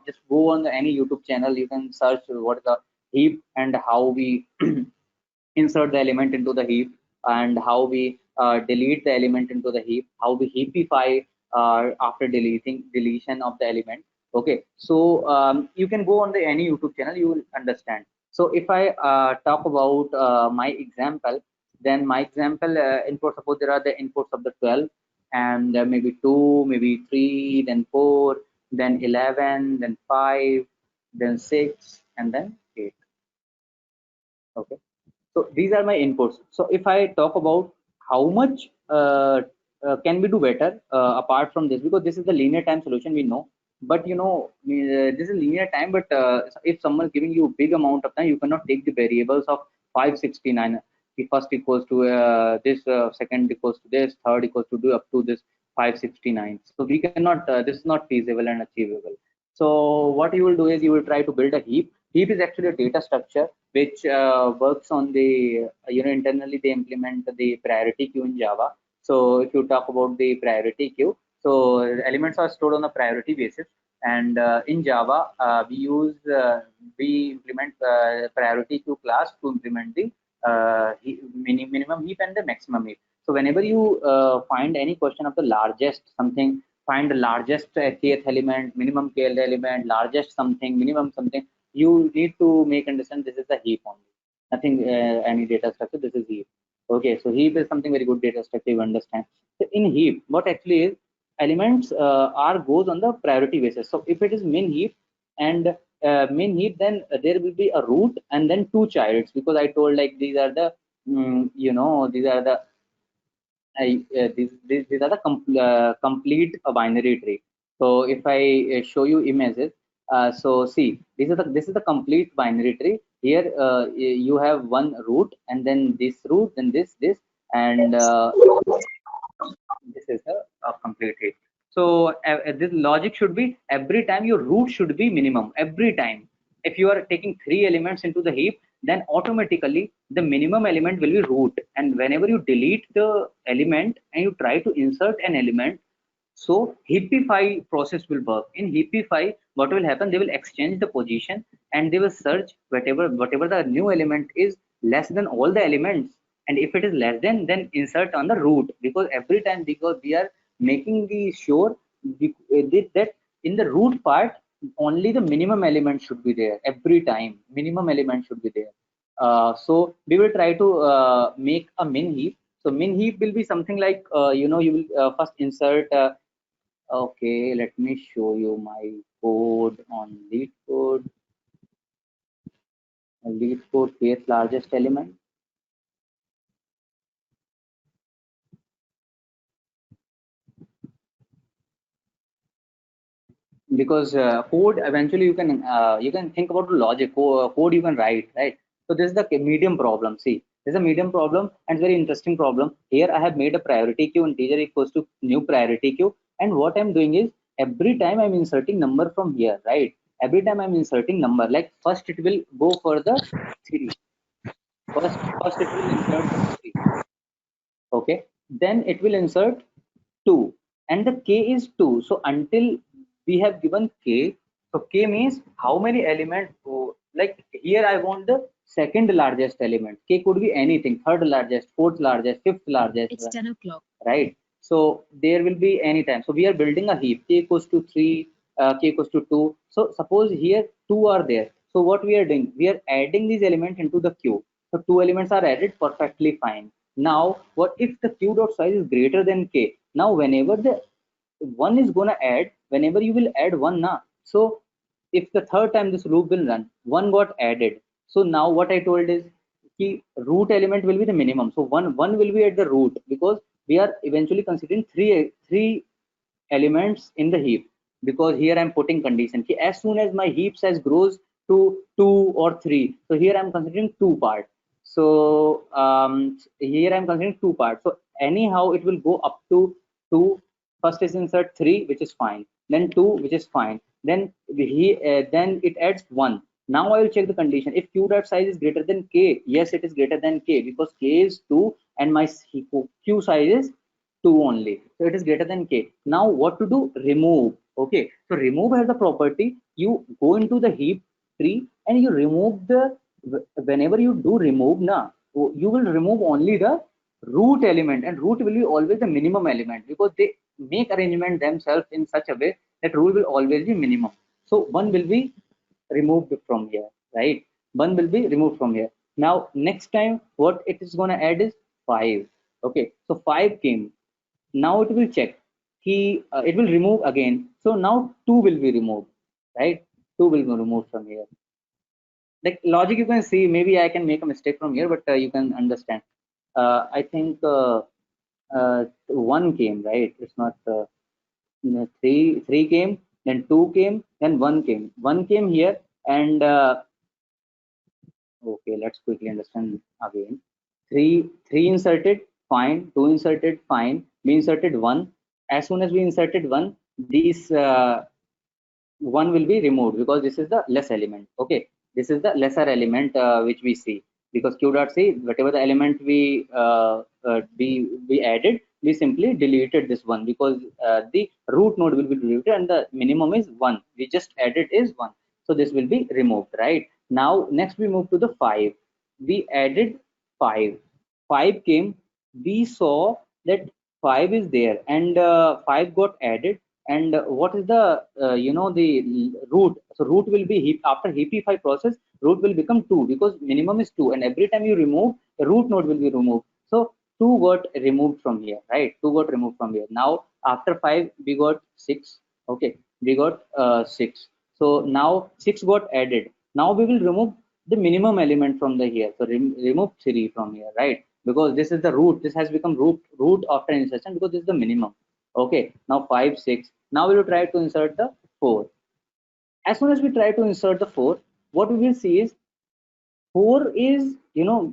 just go on any YouTube channel. You can search what is the heap and how we insert the element into the heap, and how we delete the element into the heap, how we heapify after deletion of the element. Okay, so you can go on the any YouTube channel, you will understand. So if I talk about my example, then my example input, suppose there are the inputs of the 12 and maybe 2, maybe 3, then 4, then 11, then 5, then 6, and then 8. Okay, so these are my inputs. So if I talk about how much can we do better apart from this, because this is the linear time solution we know, but this is linear time, but if someone is giving you a big amount of time, you cannot take the variables of 569. The first equals to this, second equals to this, third equals to do up to this 569. So we cannot, this is not feasible and achievable. So what you will do is you will try to build a heap. Heap is actually a data structure which works on the internally they implement the priority queue in Java. So if you talk about the priority queue, so elements are stored on a priority basis, and in Java we implement priority queue class to implement the minimum heap and the maximum heap. So whenever you find any question of the largest something, find the largest kth element, minimum kth element, largest something, minimum something, you need to make understand this is the heap only, nothing any data structure. This is heap. Okay, so heap is something very good data structure, you understand. So in heap, what actually is, elements are goes on the priority basis. So if it is min heap and min heap, then there will be a root and then 2 childs, because I told like these are the these are the these are the complete binary tree. So if I show you images, so see, this is the complete binary tree. Here you have one root, and then this root, then this, and this is a complete heap. So this logic should be every time your root should be minimum every time. If you are taking 3 elements into the heap, then automatically the minimum element will be root. And whenever you delete the element and you try to insert an element, so heapify process will work. In heapify, what will happen? They will exchange the position and they will search whatever the new element is less than all the elements. And if it is less than, then insert on the root, because every time, because we are making the sure that in the root part only the minimum element should be there every time. Minimum element should be there. So we will try to make a min heap. So min heap will be something like you will first insert. Okay, let me show you my code on lead code. Lead code creates largest element. Because code eventually you can think about the logic. Code you can write, right? So this is the medium problem. See, this is a medium problem and very interesting problem. Here I have made a priority queue integer equals to new priority queue, and what I'm doing is every time I'm inserting number from here, right? Every time I'm inserting number, like first it will go for the 3. First it will insert the 3. Okay, then it will insert 2, and the k is 2. So until we have given k, so k means how many elements. Oh, like here I want the second largest element. K could be anything: third largest, fourth largest, fifth largest. It's 10 o'clock. Right? So there will be any time. So we are building a heap. K equals to 3, k equals to 2. So suppose here 2 are there. So what we are doing? We are adding these elements into the queue. So 2 elements are added, perfectly fine. Now, what if the q dot size is greater than k? Now, whenever the one is gonna add, whenever you will add one, na. So if the third time this loop will run, one got added. So now what I told is the root element will be the minimum. So one will be at the root, because we are eventually considering three elements in the heap, because here I'm putting condition as soon as my heap size grows to 2 or 3. So here I'm considering two parts. So here I'm considering two parts. So anyhow it will go up to 2. First is insert 3, which is fine, then 2, which is fine, then then it adds 1. Now I will check the condition. If q dot size is greater than k, yes, it is greater than k, because k is 2 and my q size is 2 only, so it is greater than k. Now what to do? Remove. Okay, so remove has the property, you go into the heap tree and you remove the, whenever you do remove na, you will remove only the root element, and root will be always the minimum element, because they make arrangement themselves in such a way that root will always be minimum. So one will be removed from here, right? One will be removed from here. Now next time what it is going to add is 5. Okay, so 5 came. Now it will check, it will remove again. So now 2 will be removed, right? 2 will be removed from here. Like logic you can see, maybe I can make a mistake from here, but you can understand. I think 1 came, right? It's not 3 came, then 2 came, then 1 came. 1 came here, and okay, let's quickly understand again. 3 inserted, fine. 2 inserted, fine. We inserted 1. As soon as we inserted 1, these 1 will be removed, because this is the less element. Okay, this is the lesser element which we see, because q dot c, whatever the element we added, we simply deleted this one, because the root node will be deleted and the minimum is 1. We just added is 1, so this will be removed, right? Now next we move to the 5. We added 5. 5 came. We saw that 5 is there, and 5 got added. And what is the the root? So root will be heap, after heapify process, root will become 2, because minimum is 2, and every time you remove, the root node will be removed. So 2 got removed from here, right? 2 got removed from here. Now after 5 we got 6. Okay, we got 6. So now 6 got added. Now we will remove the minimum element from the here. So remove 3 from here, right? Because this is the root. This has become root after insertion, because this is the minimum. Okay, now 5, 6. Now we will try to insert the 4. As soon as we try to insert the 4, what we will see is 4 is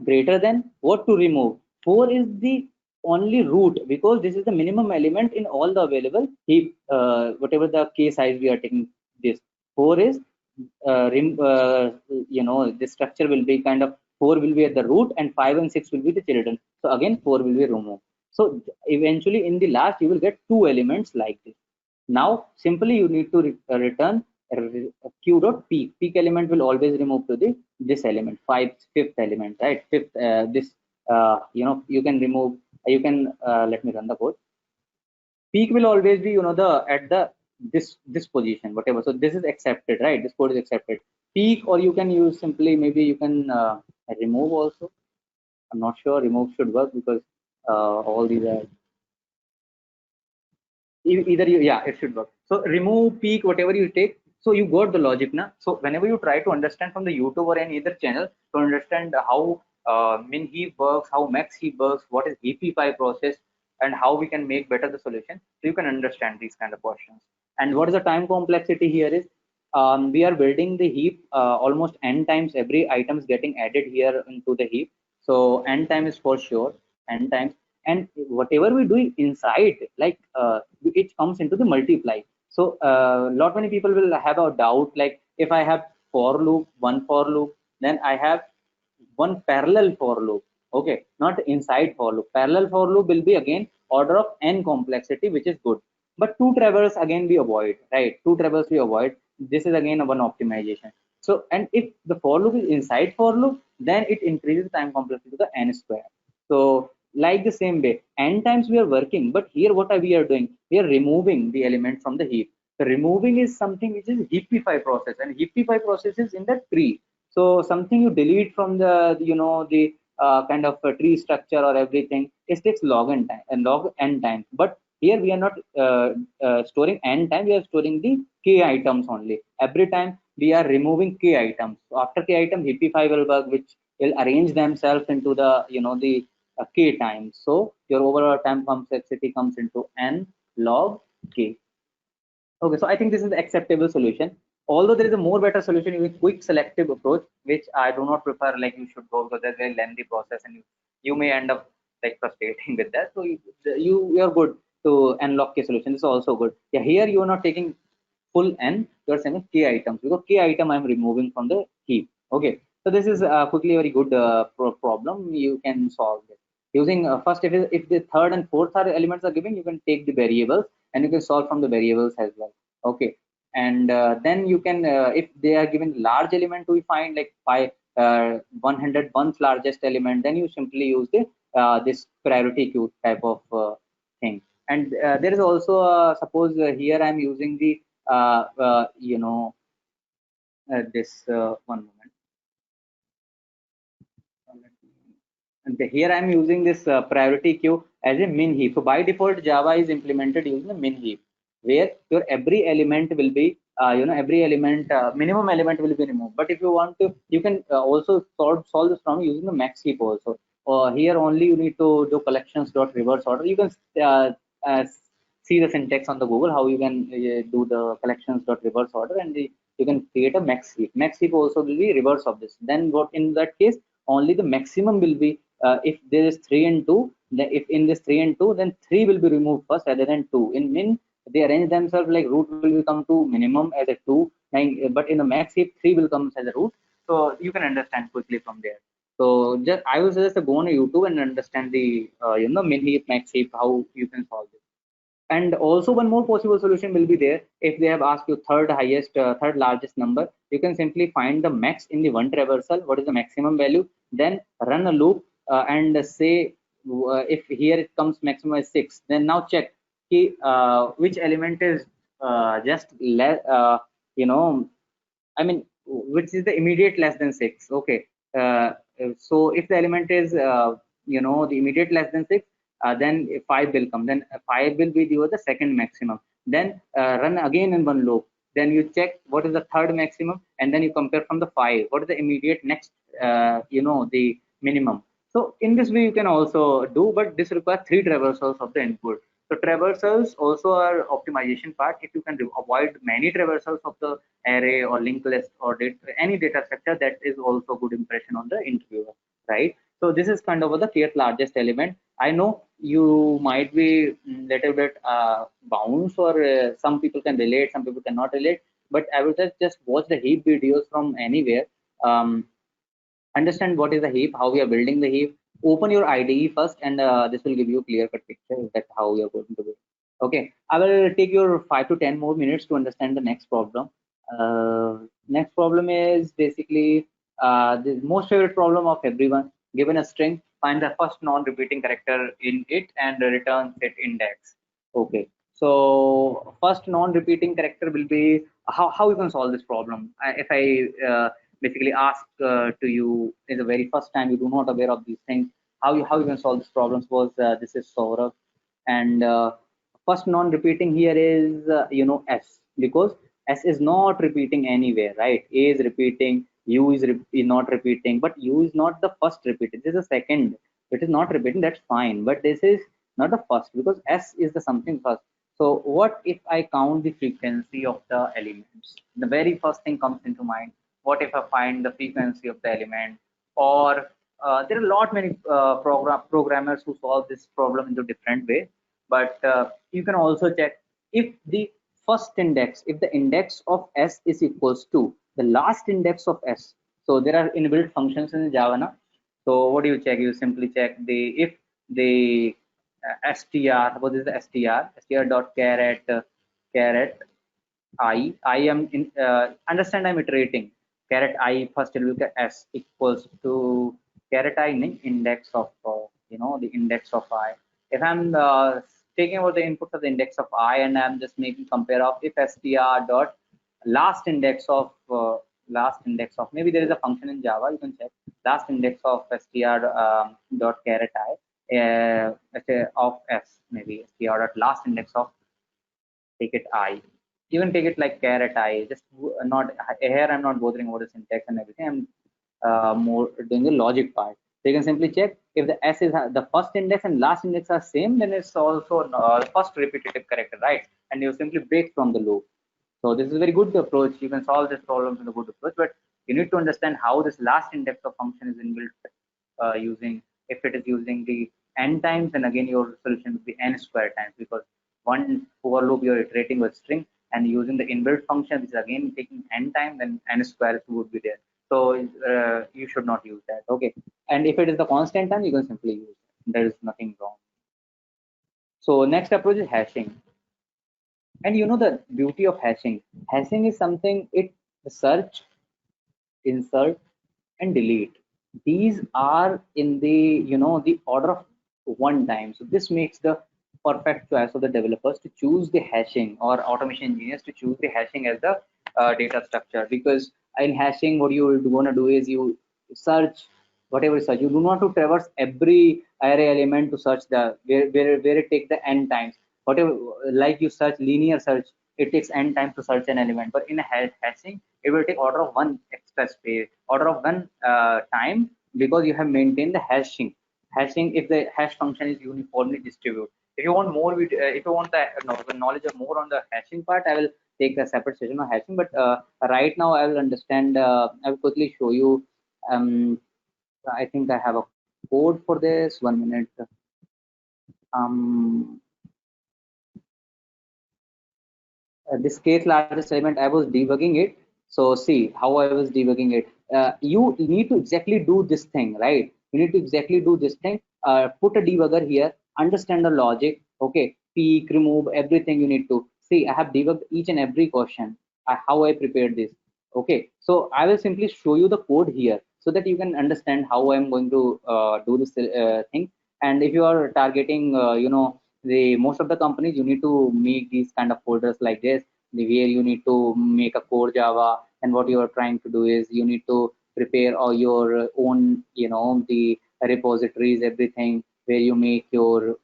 greater than what to remove. 4 is the only root, because this is the minimum element in all the available heap, whatever the k size we are taking. This 4 is the structure will be kind of 4 will be at the root, and 5 and 6 will be the children. So again 4 will be removed. So eventually in the last you will get 2 elements like this. Now simply you need to return q dot peak. Peak element will always remove to the this element, fifth element, right? Fifth, this you can remove, you can let me run the code. Peak will always be the at the this position, whatever. So this is accepted, right? This code is accepted. Peak, or you can use simply, maybe you can remove also. I'm not sure remove should work, because all these are either it should work. So remove, peak, whatever you take. So you got the logic now. So whenever you try to understand from the YouTube or any other channel to understand how min heap works, how max heap works, what is heapify process, and how we can make better the solution, so you can understand these kind of questions. And what is the time complexity here is, we are building the heap almost n times. Every item is getting added here into the heap, so n time is for sure, n times. And whatever we do inside, like it comes into the multiply. So lot many people will have a doubt, like if I have one for loop, then I have one parallel for loop. Okay, not inside for loop. Parallel for loop will be again order of n complexity, which is good. But two traverse again we avoid, right? Two traverse we avoid. This is again one optimization. So, and if the for loop is inside for loop, then it increases time complexity to the n square. So like the same way, n times we are working, but here what are we are doing? We are removing the element from the heap. The removing is something which is heapify process, and heapify process is in the tree. So something you delete from the the kind of tree structure or everything, it takes log n time and log n time. But here we are not storing n time, we are storing the k items only. Every time we are removing key items. So after key item, hippify will work, which will arrange themselves into the the key times. So your overall time complexity comes into n log k. Okay, so I think this is the acceptable solution. Although there is a more better solution using quick selective approach, which I do not prefer. Like you should go because there's a very lengthy process, and you may end up like frustrating with that. So you're good to unlock a solution. This is also good. Yeah, here you are not taking full n. You are saying key items because key item I'm removing from the heap. Okay, so this is quickly a very good problem. You can solve this using first if the third and fourth are elements are given, you can take the variables and you can solve from the variables as well. Okay, and then you can if they are given large element we find like 101th largest element, then you simply use the this priority queue type of thing. And there is also suppose here I'm using the this one moment. And here I'm using this priority queue as a min heap. So by default, Java is implemented using a min heap, where your every element will be, every element, minimum element will be removed. But if you want to, you can also solve this from using the max heap also. Here only you need to do collections dot reverse order. You can uh, see the syntax on the Google how you can do the collections dot reverse order, and you can create a max heap. Max heap also will be reverse of this. Then what in that case only the maximum will be if there is 3 and 2, then if in this 3 and 2, then 3 will be removed first rather than 2. In min, they arrange themselves like root will come to minimum as a 2, but in the max heap, 3 will come as a root. So you can understand quickly from there. So just I will suggest to go on YouTube and understand the min heap, max heap, how you can solve it. And also one more possible solution will be there. If they have asked you third highest, third largest number, you can simply find the max in the one traversal. What is the maximum value? Then run a loop and say if here it comes maximum is 6. Then now check which element is just less. I mean, which is the immediate less than 6. Okay. So if the element is the immediate less than 6, then 5 will come. Then 5 will be the second maximum. Then run again in one loop. Then you check what is the third maximum, and then you compare from the 5. What is the immediate next? The minimum. So in this way you can also do, but this requires 3 traversals of the input. So traversals also are optimization part. If you can avoid many traversals of the array or linked list or any data structure, that is also good impression on the interviewer, right? So this is kind of the kth largest element. I know you might be little bit bounce, or some people can relate, some people cannot relate, but I will just watch the heap videos from anywhere. Understand what is the heap, how we are building the heap. Open your IDE first, and this will give you a clear cut picture that how you are going to do. Okay, I will take your 5 to 10 more minutes to understand the next problem. Next problem is basically the most favorite problem of everyone. Given a string, find the first non-repeating character in it and return set index. Okay, so first non-repeating character will be how you can solve this problem. If I basically ask to you in the very first time, you do not aware of these things, how you can solve this problem. Suppose this is Saurabh, and first non-repeating here is S, because S is not repeating anywhere, right? A is repeating, U is not repeating, but U is not the first repeated. This is the second. It is not repeating. That's fine, but this is not the first because S is the something first. So what if I count the frequency of the elements? The very first thing comes into mind. What if I find the frequency of the element? Or there are a lot many programmers who solve this problem in a different way. But you can also check if the first index, if the index of S is equals to the last index of S. So there are inbuilt functions in Java now. So what do you check? You simply check if the str, what is the str dot caret I am in understand I'm iterating caret I first will look at S equals to caret I index of the index of I. If I'm taking over the input of the index of I and I'm just making compare of if str dot last index of maybe there is a function in Java, you can check last index of str dot caret I of S, maybe str dot last index of take it I. You can take it like caret I, just not here. I'm not bothering about the syntax and everything. I'm more doing the logic part. So you can simply check if the s is the first index and last index are same, then it's also first repetitive character, right? And you simply break from the loop. So this is a very good approach. You can solve this problem with a good approach, but you need to understand how this last index of function is inbuilt using. If it is using the n times, then again your solution would be n square times, because one for loop you're iterating with string, and using the inbuilt function, which is again taking n time, then n square would be there. So you should not use that. Okay. And if it is the constant time, you can simply use it. There is nothing wrong. So next approach is hashing. And you know the beauty of hashing. Hashing is something, it search, insert, and delete. These are in the, you know, the order of one time. So this makes the perfect choice of the developers to choose the hashing, or automation engineers to choose the hashing as the data structure. Because in hashing, what you want to do is you search whatever search. You do not to traverse every array element to search the where it take the n times. Whatever, like you search linear search, it takes n time to search an element. But in a hashing, it will take order of one extra space, order of one time, because you have maintained the hashing. Hashing, if the hash function is uniformly distributed. If you want more, if you want the knowledge of more on the hashing part, I will take a separate session on hashing. But right now, I will understand. I will quickly show you. I think I have a code for this. 1 minute. This case largest element, I was debugging it. So see how I was debugging it. You need to exactly do this thing, right? You need to exactly do this thing. Put a debugger here, understand the logic. Okay, peek, remove, everything you need to see. I have debugged each and every question. How I prepared this. Okay, so I will simply show you the code here so that you can understand how I'm going to do this thing. And if you are targeting, you know, the most of the companies, you need to make these kind of folders like this, where you need to make a core Java. And what you are trying to do is you need to prepare all your own, you know, the repositories, everything, where you make your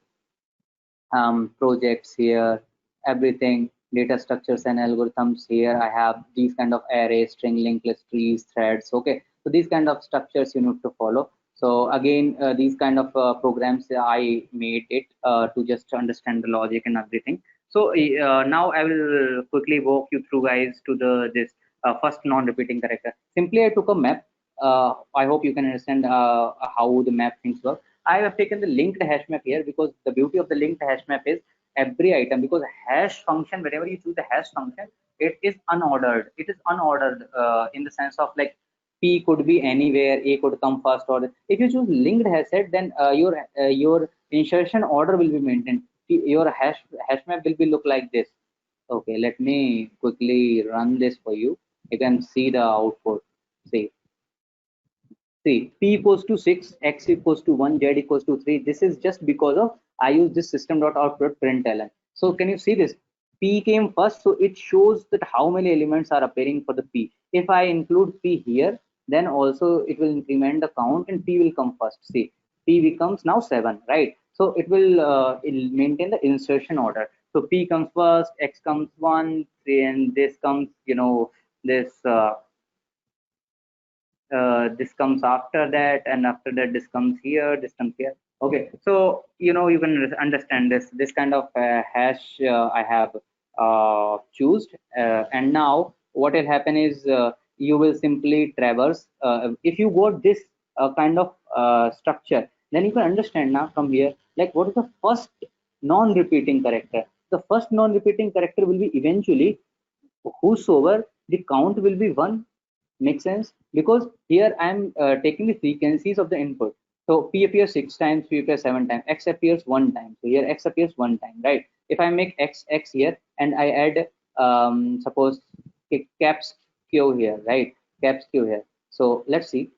projects here, everything, data structures and algorithms here. I have these kind of arrays, string, linked list, trees, threads. Okay, so these kind of structures you need to follow. So again, these kind of programs I made it to just understand the logic and everything. So now I will quickly walk you through, guys, to the this first non-repeating character. Simply I took a map. I hope you can understand how the map things work. I have taken the linked hash map here, because the beauty of the linked hash map is every item, because hash function, whenever you choose the hash function, it is unordered. It is unordered in the sense of like P could be anywhere, A could come first, or if you choose linked hash set, then your insertion order will be maintained. Your hash map will be look like this. Okay, let me quickly run this for you. You can see the output. See, P equals to 6, X equals to 1, Z equals to 3. This is just because of I use this system.out println. So can you see this? P came first, so it shows that how many elements are appearing for the P. If I include P here, then also it will increment the count and P will come first. See, P becomes now 7, right? So it'll maintain the insertion order. So P comes first, X comes 1, 3, and this comes, you know, this comes after that, and after that this comes here, this comes here. Okay, so you know, you can understand this kind of hash I have choose, and now what will happen is you will simply traverse. If you got this kind of structure, then you can understand now from here, like what is the first non-repeating character. The first non-repeating character will be eventually whosoever the count will be 1. Make sense? Because here I'm taking the frequencies of the input. So P appears 6 times, P appears 7 times, X appears 1 time. So here X appears 1 time, right? If I make X here and I add suppose caps Q here, right? Caps Q here. So let's see.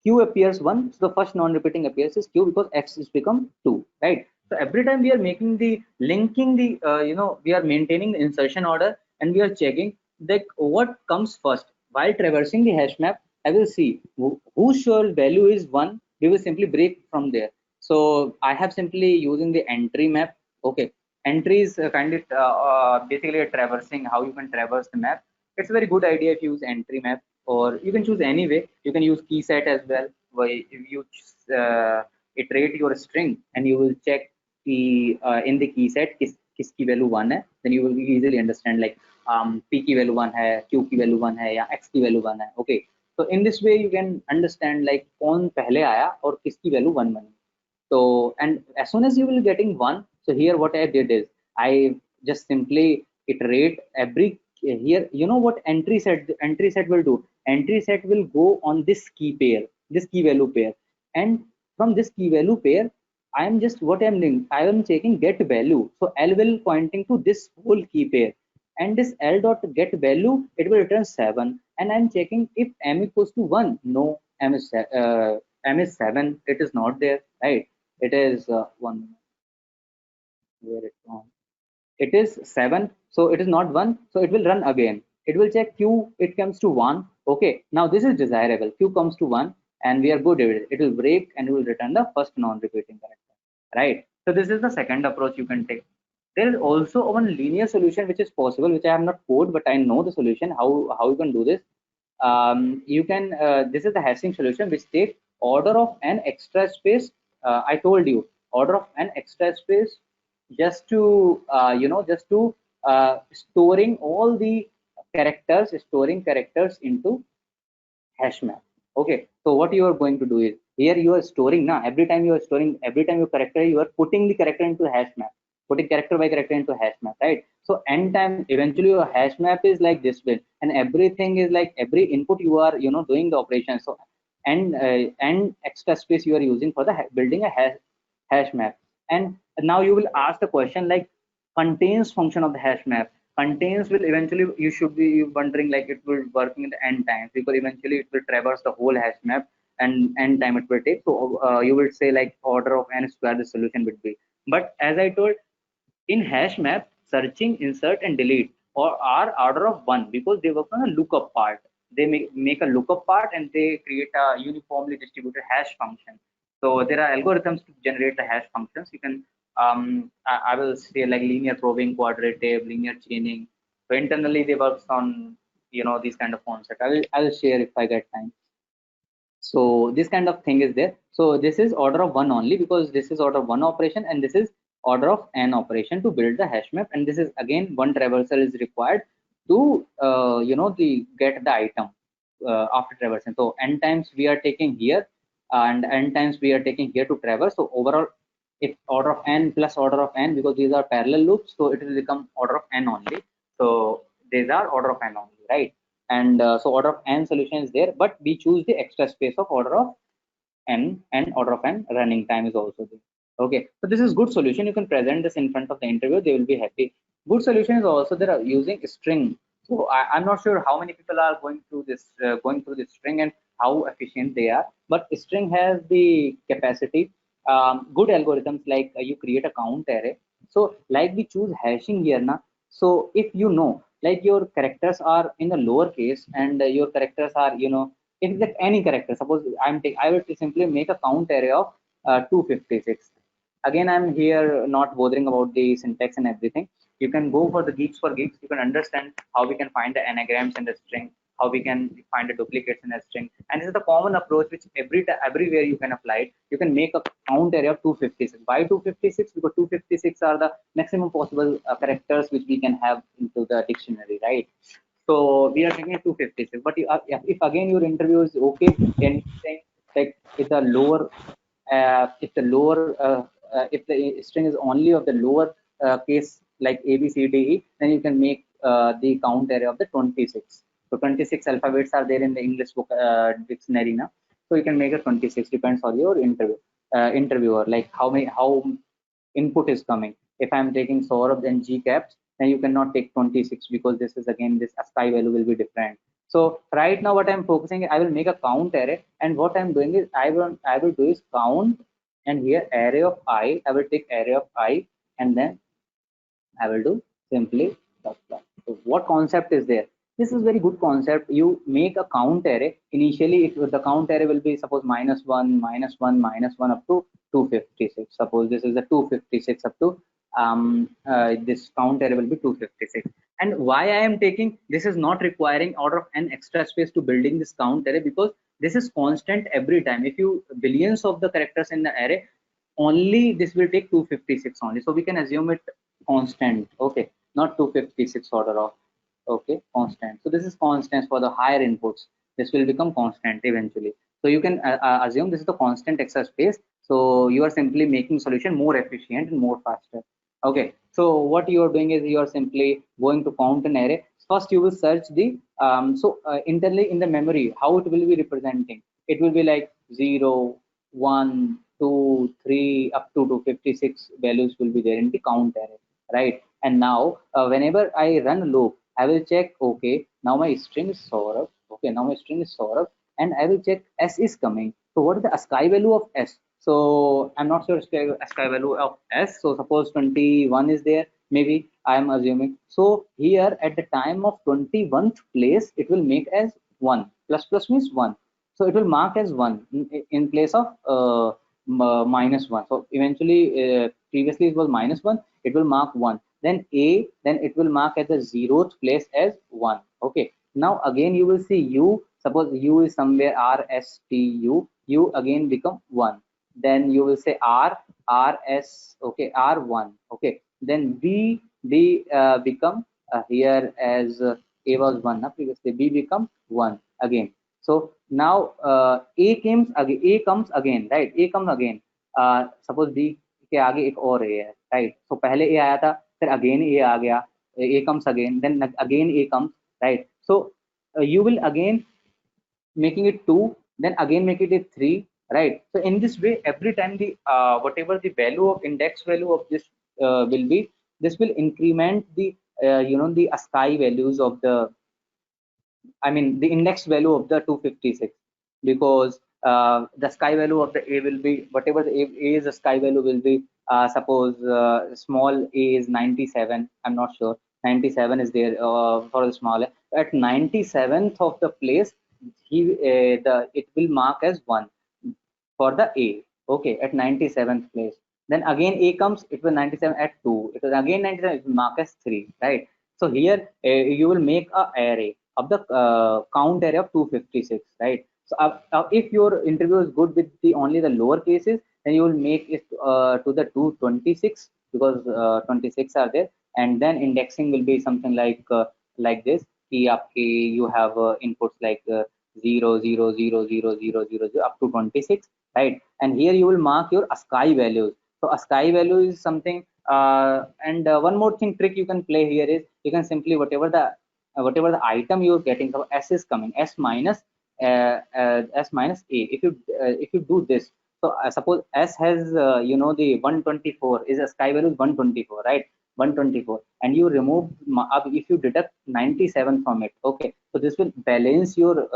Q appears 1, so the first non-repeating appears is Q, because X is become 2, right? So every time we are making the linking the you know, we are maintaining the insertion order, and we are checking that what comes first. While traversing the hash map, I will see whose sure value is 1, we will simply break from there. So I have simply using the entry map. Okay, entries kind of basically traversing, how you can traverse the map. It's a very good idea if you use entry map, or you can choose any way. You can use key set as well, where if you iterate your string and you will check the in the key set किसकी value 1 है, then you will easily understand like p की value 1 है, q की value 1 है, या x की value 1 है. Okay, so in this way you can understand like कौन पहले आया और किसकी value 1 बनी. So, and as soon as you will getting 1, so here what I did is I just simply iterate every here. You know what entry set will do? Entry set will go on this key pair, this key value pair, and from this key value pair, I am just what I am doing. I am checking get value. So L will pointing to this whole key pair, and this L dot get value, it will return 7, and I am checking if M equals to 1. No, M is 7. It is not there, right? It is 1 minute. Where it gone? It is 7, so it is not 1, so it will run again. It will check q, it comes to 1. Okay, now this is desirable. Q comes to 1, and we are good with it. It will break and it will return the first non-repeating character, right? So this is the second approach you can take. There is also one linear solution which is possible, which I have not coded, but I know the solution. How you can do this? You can this is the hashing solution which takes order of n extra space. I told you order of n extra space just to just to storing all the storing characters into hash map. Okay, so what you are going to do is here you are storing now, every time you are storing, every time your character, you are putting the character into hash map, putting character by character into hash map, right? So n time eventually your hash map is like this way, and everything is like every input you are doing the operation. So n extra space you are using for the building a hash map. And now you will ask the question like contains function of the hash map. Contains will eventually, you should be wondering like it will working in the n times, because eventually it will traverse the whole hash map and n time it will take. So you will say like order of n square the solution would be. But as I told, in hash map, searching, insert, and delete or are order of 1, because they work on a lookup part. They make a lookup part and they create a uniformly distributed hash function. So there are algorithms to generate the hash functions. You can I will say like linear probing, quadrative, linear chaining. So internally they works on these kind of concepts. I will share if I get time. So this kind of thing is there. So this is order of 1 only, because this is order of 1 operation and this is order of n operation to build the hash map. And this is again one traversal is required to get the item after traversing. So n times we are taking here and n times we are taking here to traverse. So overall, if order of n plus order of n, because these are parallel loops, so it will become order of n only. So these are order of n only, right? And so order of n solution is there, but we choose the extra space of order of n, and order of n running time is also there. Okay, so this is good solution. You can present this in front of the interview, they will be happy. Good solution is also there are using string. So I'm not sure how many people are going through this string and how efficient they are, but string has the capacity. Good algorithms like you create a count array. So like we choose hashing here now. So if like your characters are in the lower case and your characters are if like any character, suppose I will simply make a count array of 256. Again, I'm here not bothering about the syntax and everything. You can go for the geeks for geeks. You can understand how we can find the anagrams in the string, how we can find the duplicates in a string. And this is the common approach which everywhere you can apply it. You can make a count array of 256. Why 256? Because 256 are the maximum possible characters which we can have into the dictionary, right? So we are taking 256. But if again your interview is okay, anything like if the lower if the string is only of the lower case like A B C D E, then you can make the count array of the 26. So 26 alphabets are there in the English book dictionary now. So you can make a 26, depends on your interviewer, like how input is coming. If I'm taking Saurabh and G caps, then you cannot take 26, because this is again this ASCII value will be different. So right now what I'm focusing, I will make a count array, and what I'm doing is I will do is count, and here array of I will take array of I, and then I will do simply dot dot. So what concept is there? This is very good concept. You make a count array. Initially, the count array will be suppose -1, -1, -1 up to 256. Suppose this is the 256 up to this count array will be 256. And why I am taking this is not requiring order of n extra space to building this count array, because this is constant every time. If you billions of the characters in the array, only this will take 256 only, so we can assume it constant. Okay, not 256 order of, okay, constant. So this is constant for the higher inputs. This will become constant eventually. So you can assume this is the constant extra space. So you are simply making solution more efficient and more faster. Okay, so what you are doing is you are simply going to count an array. First you will search the internally in the memory how it will be representing. It will be like 0, 1, 2, 3 up to 256 values will be there in the count array, right? And now whenever I run loop, I will check, okay, now my string is Saurabh. Okay, now my string is Saurabh, and I will check S is coming. So what is the ASCII value of S? So I'm not sure ASCII value of S. So suppose 21 is there, maybe I am assuming. So here at the time of 21st place, it will make as 1. Plus plus means 1. So it will mark as 1 in place of minus 1. So eventually, previously it was minus 1, it will mark 1. Then A, then it will mark at the 0th place as 1. Okay. Now again you will see U, suppose U is somewhere R, S, T, U, U again become 1. Then you will say R, R, S, okay, R1. Okay. Then B, B become here as A was 1, previously B become 1 again. So now A comes again, right? A comes again. Suppose B के आगे एक और A है, right? So पहले A आया था, फिर again A आ गया, A comes again, then again A comes, right? So you will again making it 2, then again make it a 3, right? So in this way, every time the whatever the value of index value of this will be, this will increment the the ASCII values of the, I mean the index value of the 256, because the ASCII value of the A will be whatever the A is, the ASCII value will be suppose small a is 97. I'm not sure. 97 is there for the small a. At 97th of the place, it will mark as 1 for the A. Okay, at 97th place. Then again A comes, it will 97 at 2. It will again 97, it will mark as 3, right? So here you will make a array of the count array of 256, right? So if your interview is good with the only the lower cases, then you will make it to the 226, because 26 are there, and then indexing will be something like this. You have inputs like 0, 0, 0, 0, 0, 0, 0 up to 26, right? And here you will mark your ASCII values. So ASCII value is something, and one more thing trick you can play here is you can simply whatever the item you're getting, so S is coming, S minus A. If you do this, so suppose S has the 124 is ASCII value is 124, right? 124, and you remove if you deduct 97 from it, okay, so this will balance your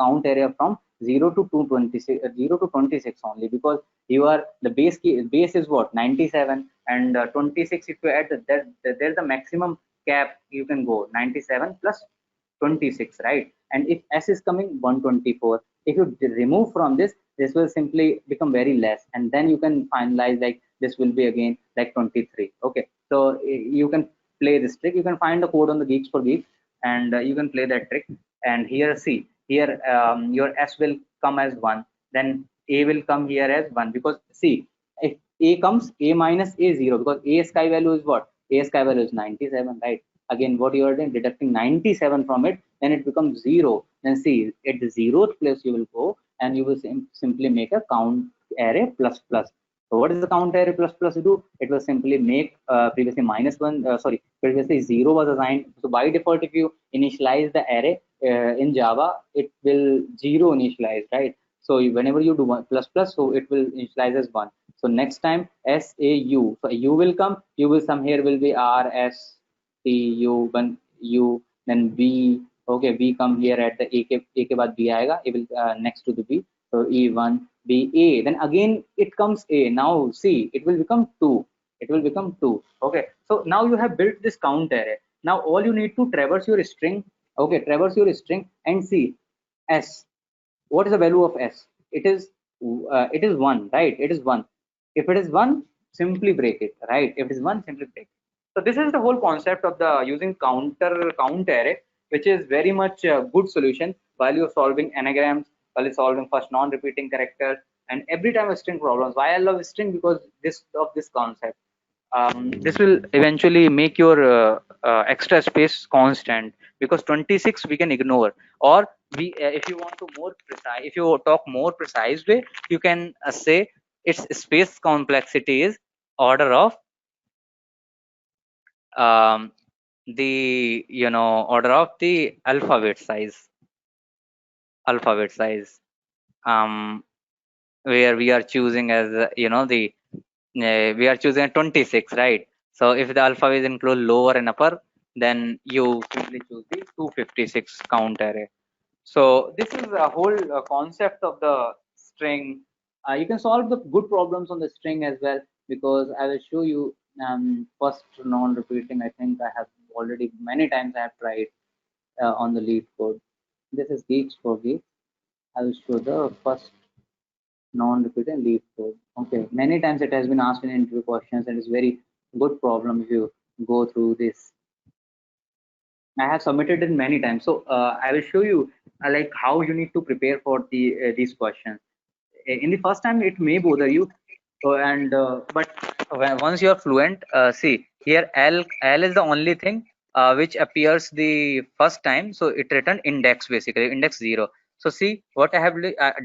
count area from 0 to 226, 0 to 26 only, because you are the base is what 97, and 26 if you add that, there's the maximum cap you can go 97 plus 26, right? And if S is coming 124, if you remove from this will simply become very less, and then you can finalize like this will be again like 23. Okay, so you can play this trick. You can find the code on the Geeks for Geeks, and you can play that trick. And here, see here, your S will come as 1, then A will come here as 1, because see, if A comes, A minus A 0, because A ASCII value is what? A ASCII value is 97, right? Again, what you are doing, deducting 97 from it, then it becomes 0. Then see, at the 0th place you will go, and you will simply make a count array plus plus. So what is the count array plus plus do? It will simply make previously minus 1, previously 0 was assigned. So by default, if you initialize the array in Java, it will 0 initialize, right? So whenever you do 1 plus plus, so it will initialize as 1. So next time SAU, so U will come, U will some here will be R, S, T, U, 1, U, then B. Okay, B come here at the A के बाद B आएगा, A will next to the B. So E1, B, A. Then again it comes A. Now see, it will become 2. It will become 2. Okay, so now you have built this count array. Now all you need to traverse your string. Okay, traverse your string and see S. What is the value of S? It is 1, right? It is 1. If it is 1, simply break it, right? If it is one, simply break it. So this is the whole concept of the using count array, which is very much a good solution while you're solving anagrams, while you're solving first non-repeating characters, and every time a string problems. Why I love string? Because this concept. This will eventually make your extra space constant, because 26 we can ignore, or we if you want to more precise, if you talk more precise way, you can say its space complexity is order of um, the order of the alphabet size, um, where we are choosing as the we are choosing 26, right? So if the alphabet include lower and upper, then you simply choose the 256 count array. So this is a whole concept of the string. You can solve the good problems on the string as well, because I will show you first non-repeating. I think I have already many times I have tried on the lead code. This is geeks for geeks. I will show the first non-repeating lead code. Okay, many times it has been asked in interview questions, and it's very good problem if you go through this. I have submitted it many times, so I will show you like how you need to prepare for these questions. In the first time, it may bother you, and but once you are fluent, see here L is the only thing which appears the first time, so it returned index, basically index 0. So see what I have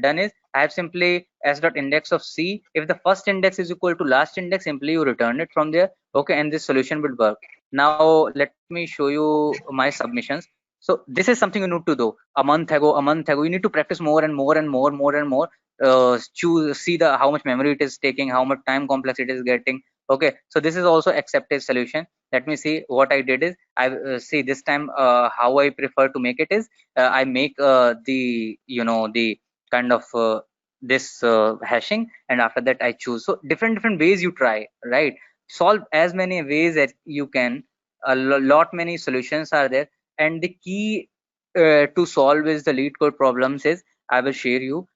done is I have simply s dot index of c. If the first index is equal to last index, simply you return it from there. Okay, and this solution will work. Now let me show you my submissions. So this is something you need to do. A month ago, you need to practice more and more and more. Choose, see the how much memory it is taking, how much time complex it is getting. Okay, so this is also accepted solution. Let me see what I did is I see this time how I prefer to make it is I make the the kind of this hashing, and after that I choose. So different ways you try, right? Solve as many ways that you can. Lot many solutions are there, and the key to solve is the lead code problems is I will share you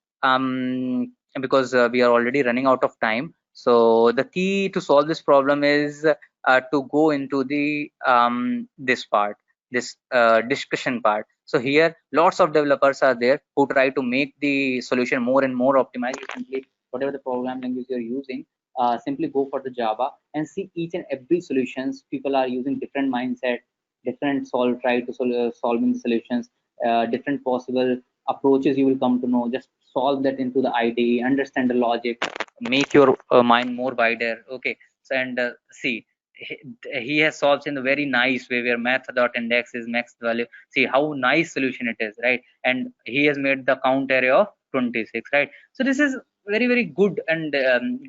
because we are already running out of time. So the key to solve this problem is to go into the this part, this discussion part. So here lots of developers are there who try to make the solution more and more optimized. You simply whatever the program language you're using, simply go for the Java and see each and every solutions. People are using different mindset, different try to solving solutions, different possible approaches you will come to know. Just solve that into the IDE, understand the logic, make your mind more wider. Okay, so and see he has solved in a very nice way where math dot index is max value. See how nice solution it is, right? And he has made the count array of 26, right? So this is very good and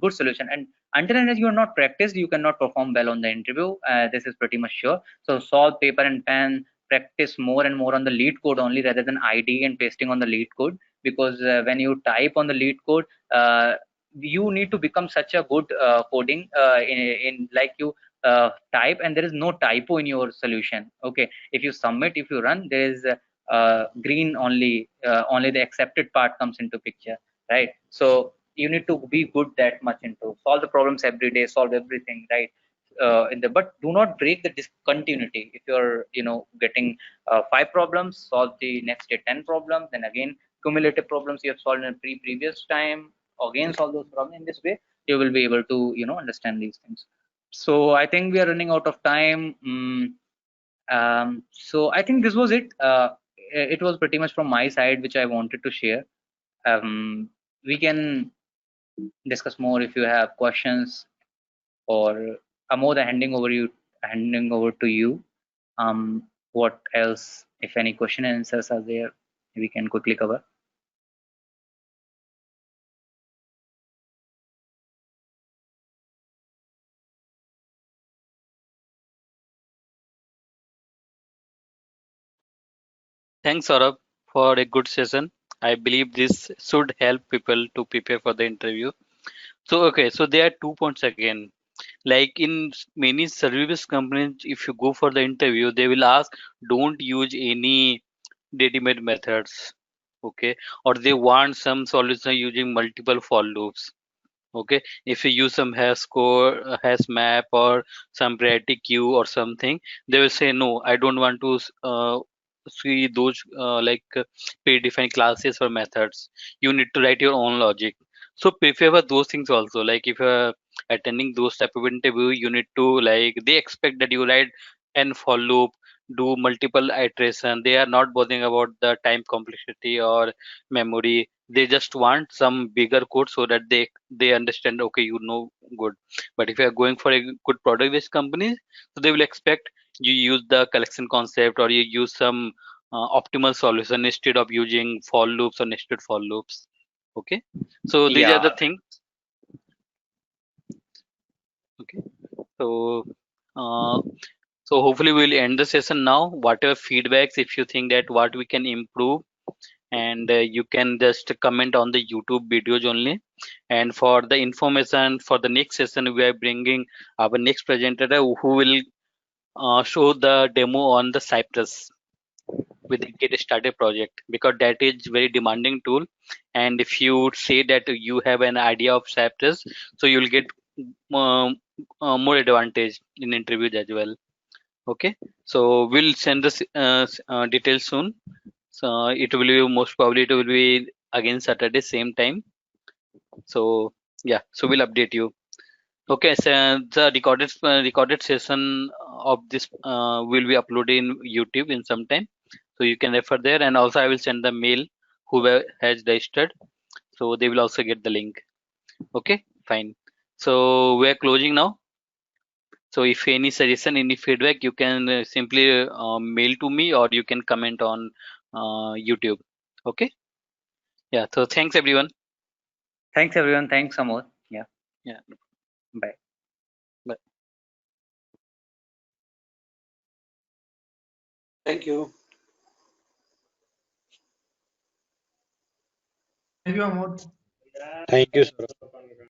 good solution. And until and unless you are not practiced, you cannot perform well on the interview. This is pretty much sure. So solve paper and pen, practice more and more on the lead code only rather than ID and pasting on the lead code, because when you type on the lead code, you need to become such a good coding in like you type and there is no typo in your solution. Okay, if you submit, if you run, there is green only, only the accepted part comes into picture, right? So you need to be good that much into solve the problems every day, solve everything, right? But do not break the discontinuity. If you're getting 5 problems, solve the next day 10 problems, then again cumulative problems you have solved in a previous time, again solve those problems. In this way you will be able to understand these things. So I think we are running out of time. So I think this was it. It was pretty much from my side which I wanted to share. We can discuss more if you have questions, or more than handing over to you. What else? If any question and answers are there, we can quickly cover. Thanks, Saurabh, for a good session. I believe this should help people to prepare for the interview. So, okay, so there are 2 points again. Like in many service companies, if you go for the interview, they will ask, don't use any ready-made methods, okay? Or they want some solution using multiple for loops. Okay, if you use some hash score, hash map, or some priority queue or something, they will say no, I don't want to see those predefined classes or methods. You need to write your own logic. So prepare for those things also. Like if you're attending those type of interview, you need to, like, they expect that you write n for loop, do multiple iteration. They are not bothering about the time complexity or memory. They just want some bigger code so that they understand, okay, good. But if you are going for a good product based company, so they will expect you use the collection concept, or you use some optimal solution instead of using for loops or nested for loops. Okay, so these are Yeah. the things. Okay, so uh, so hopefully we'll end the session now. Whatever feedbacks, if you think that what we can improve, and you can just comment on the YouTube videos only. And for the information for the next session, we are bringing our next presenter who will show the demo on the Cypress with the Get Started project, because that is very demanding tool. And if you say that you have an idea of Cypress, so you'll get um, more advantage in interviews as well. Okay, so we'll send the details soon. So it will be, most probably it will be again Saturday same time. So yeah, so we'll update you. Okay, so the recorded session of this will be uploaded in YouTube in some time, so you can refer there. And also I will send the mail whoever has registered, so they will also get the link. Okay, fine. So we're closing now. So if any suggestion, any feedback, you can simply mail to me, or you can comment on YouTube. Okay. Yeah. So thanks everyone. Thanks everyone. Thanks, Amod. Yeah. Yeah. Bye. Bye. Thank you. Thank you, sir.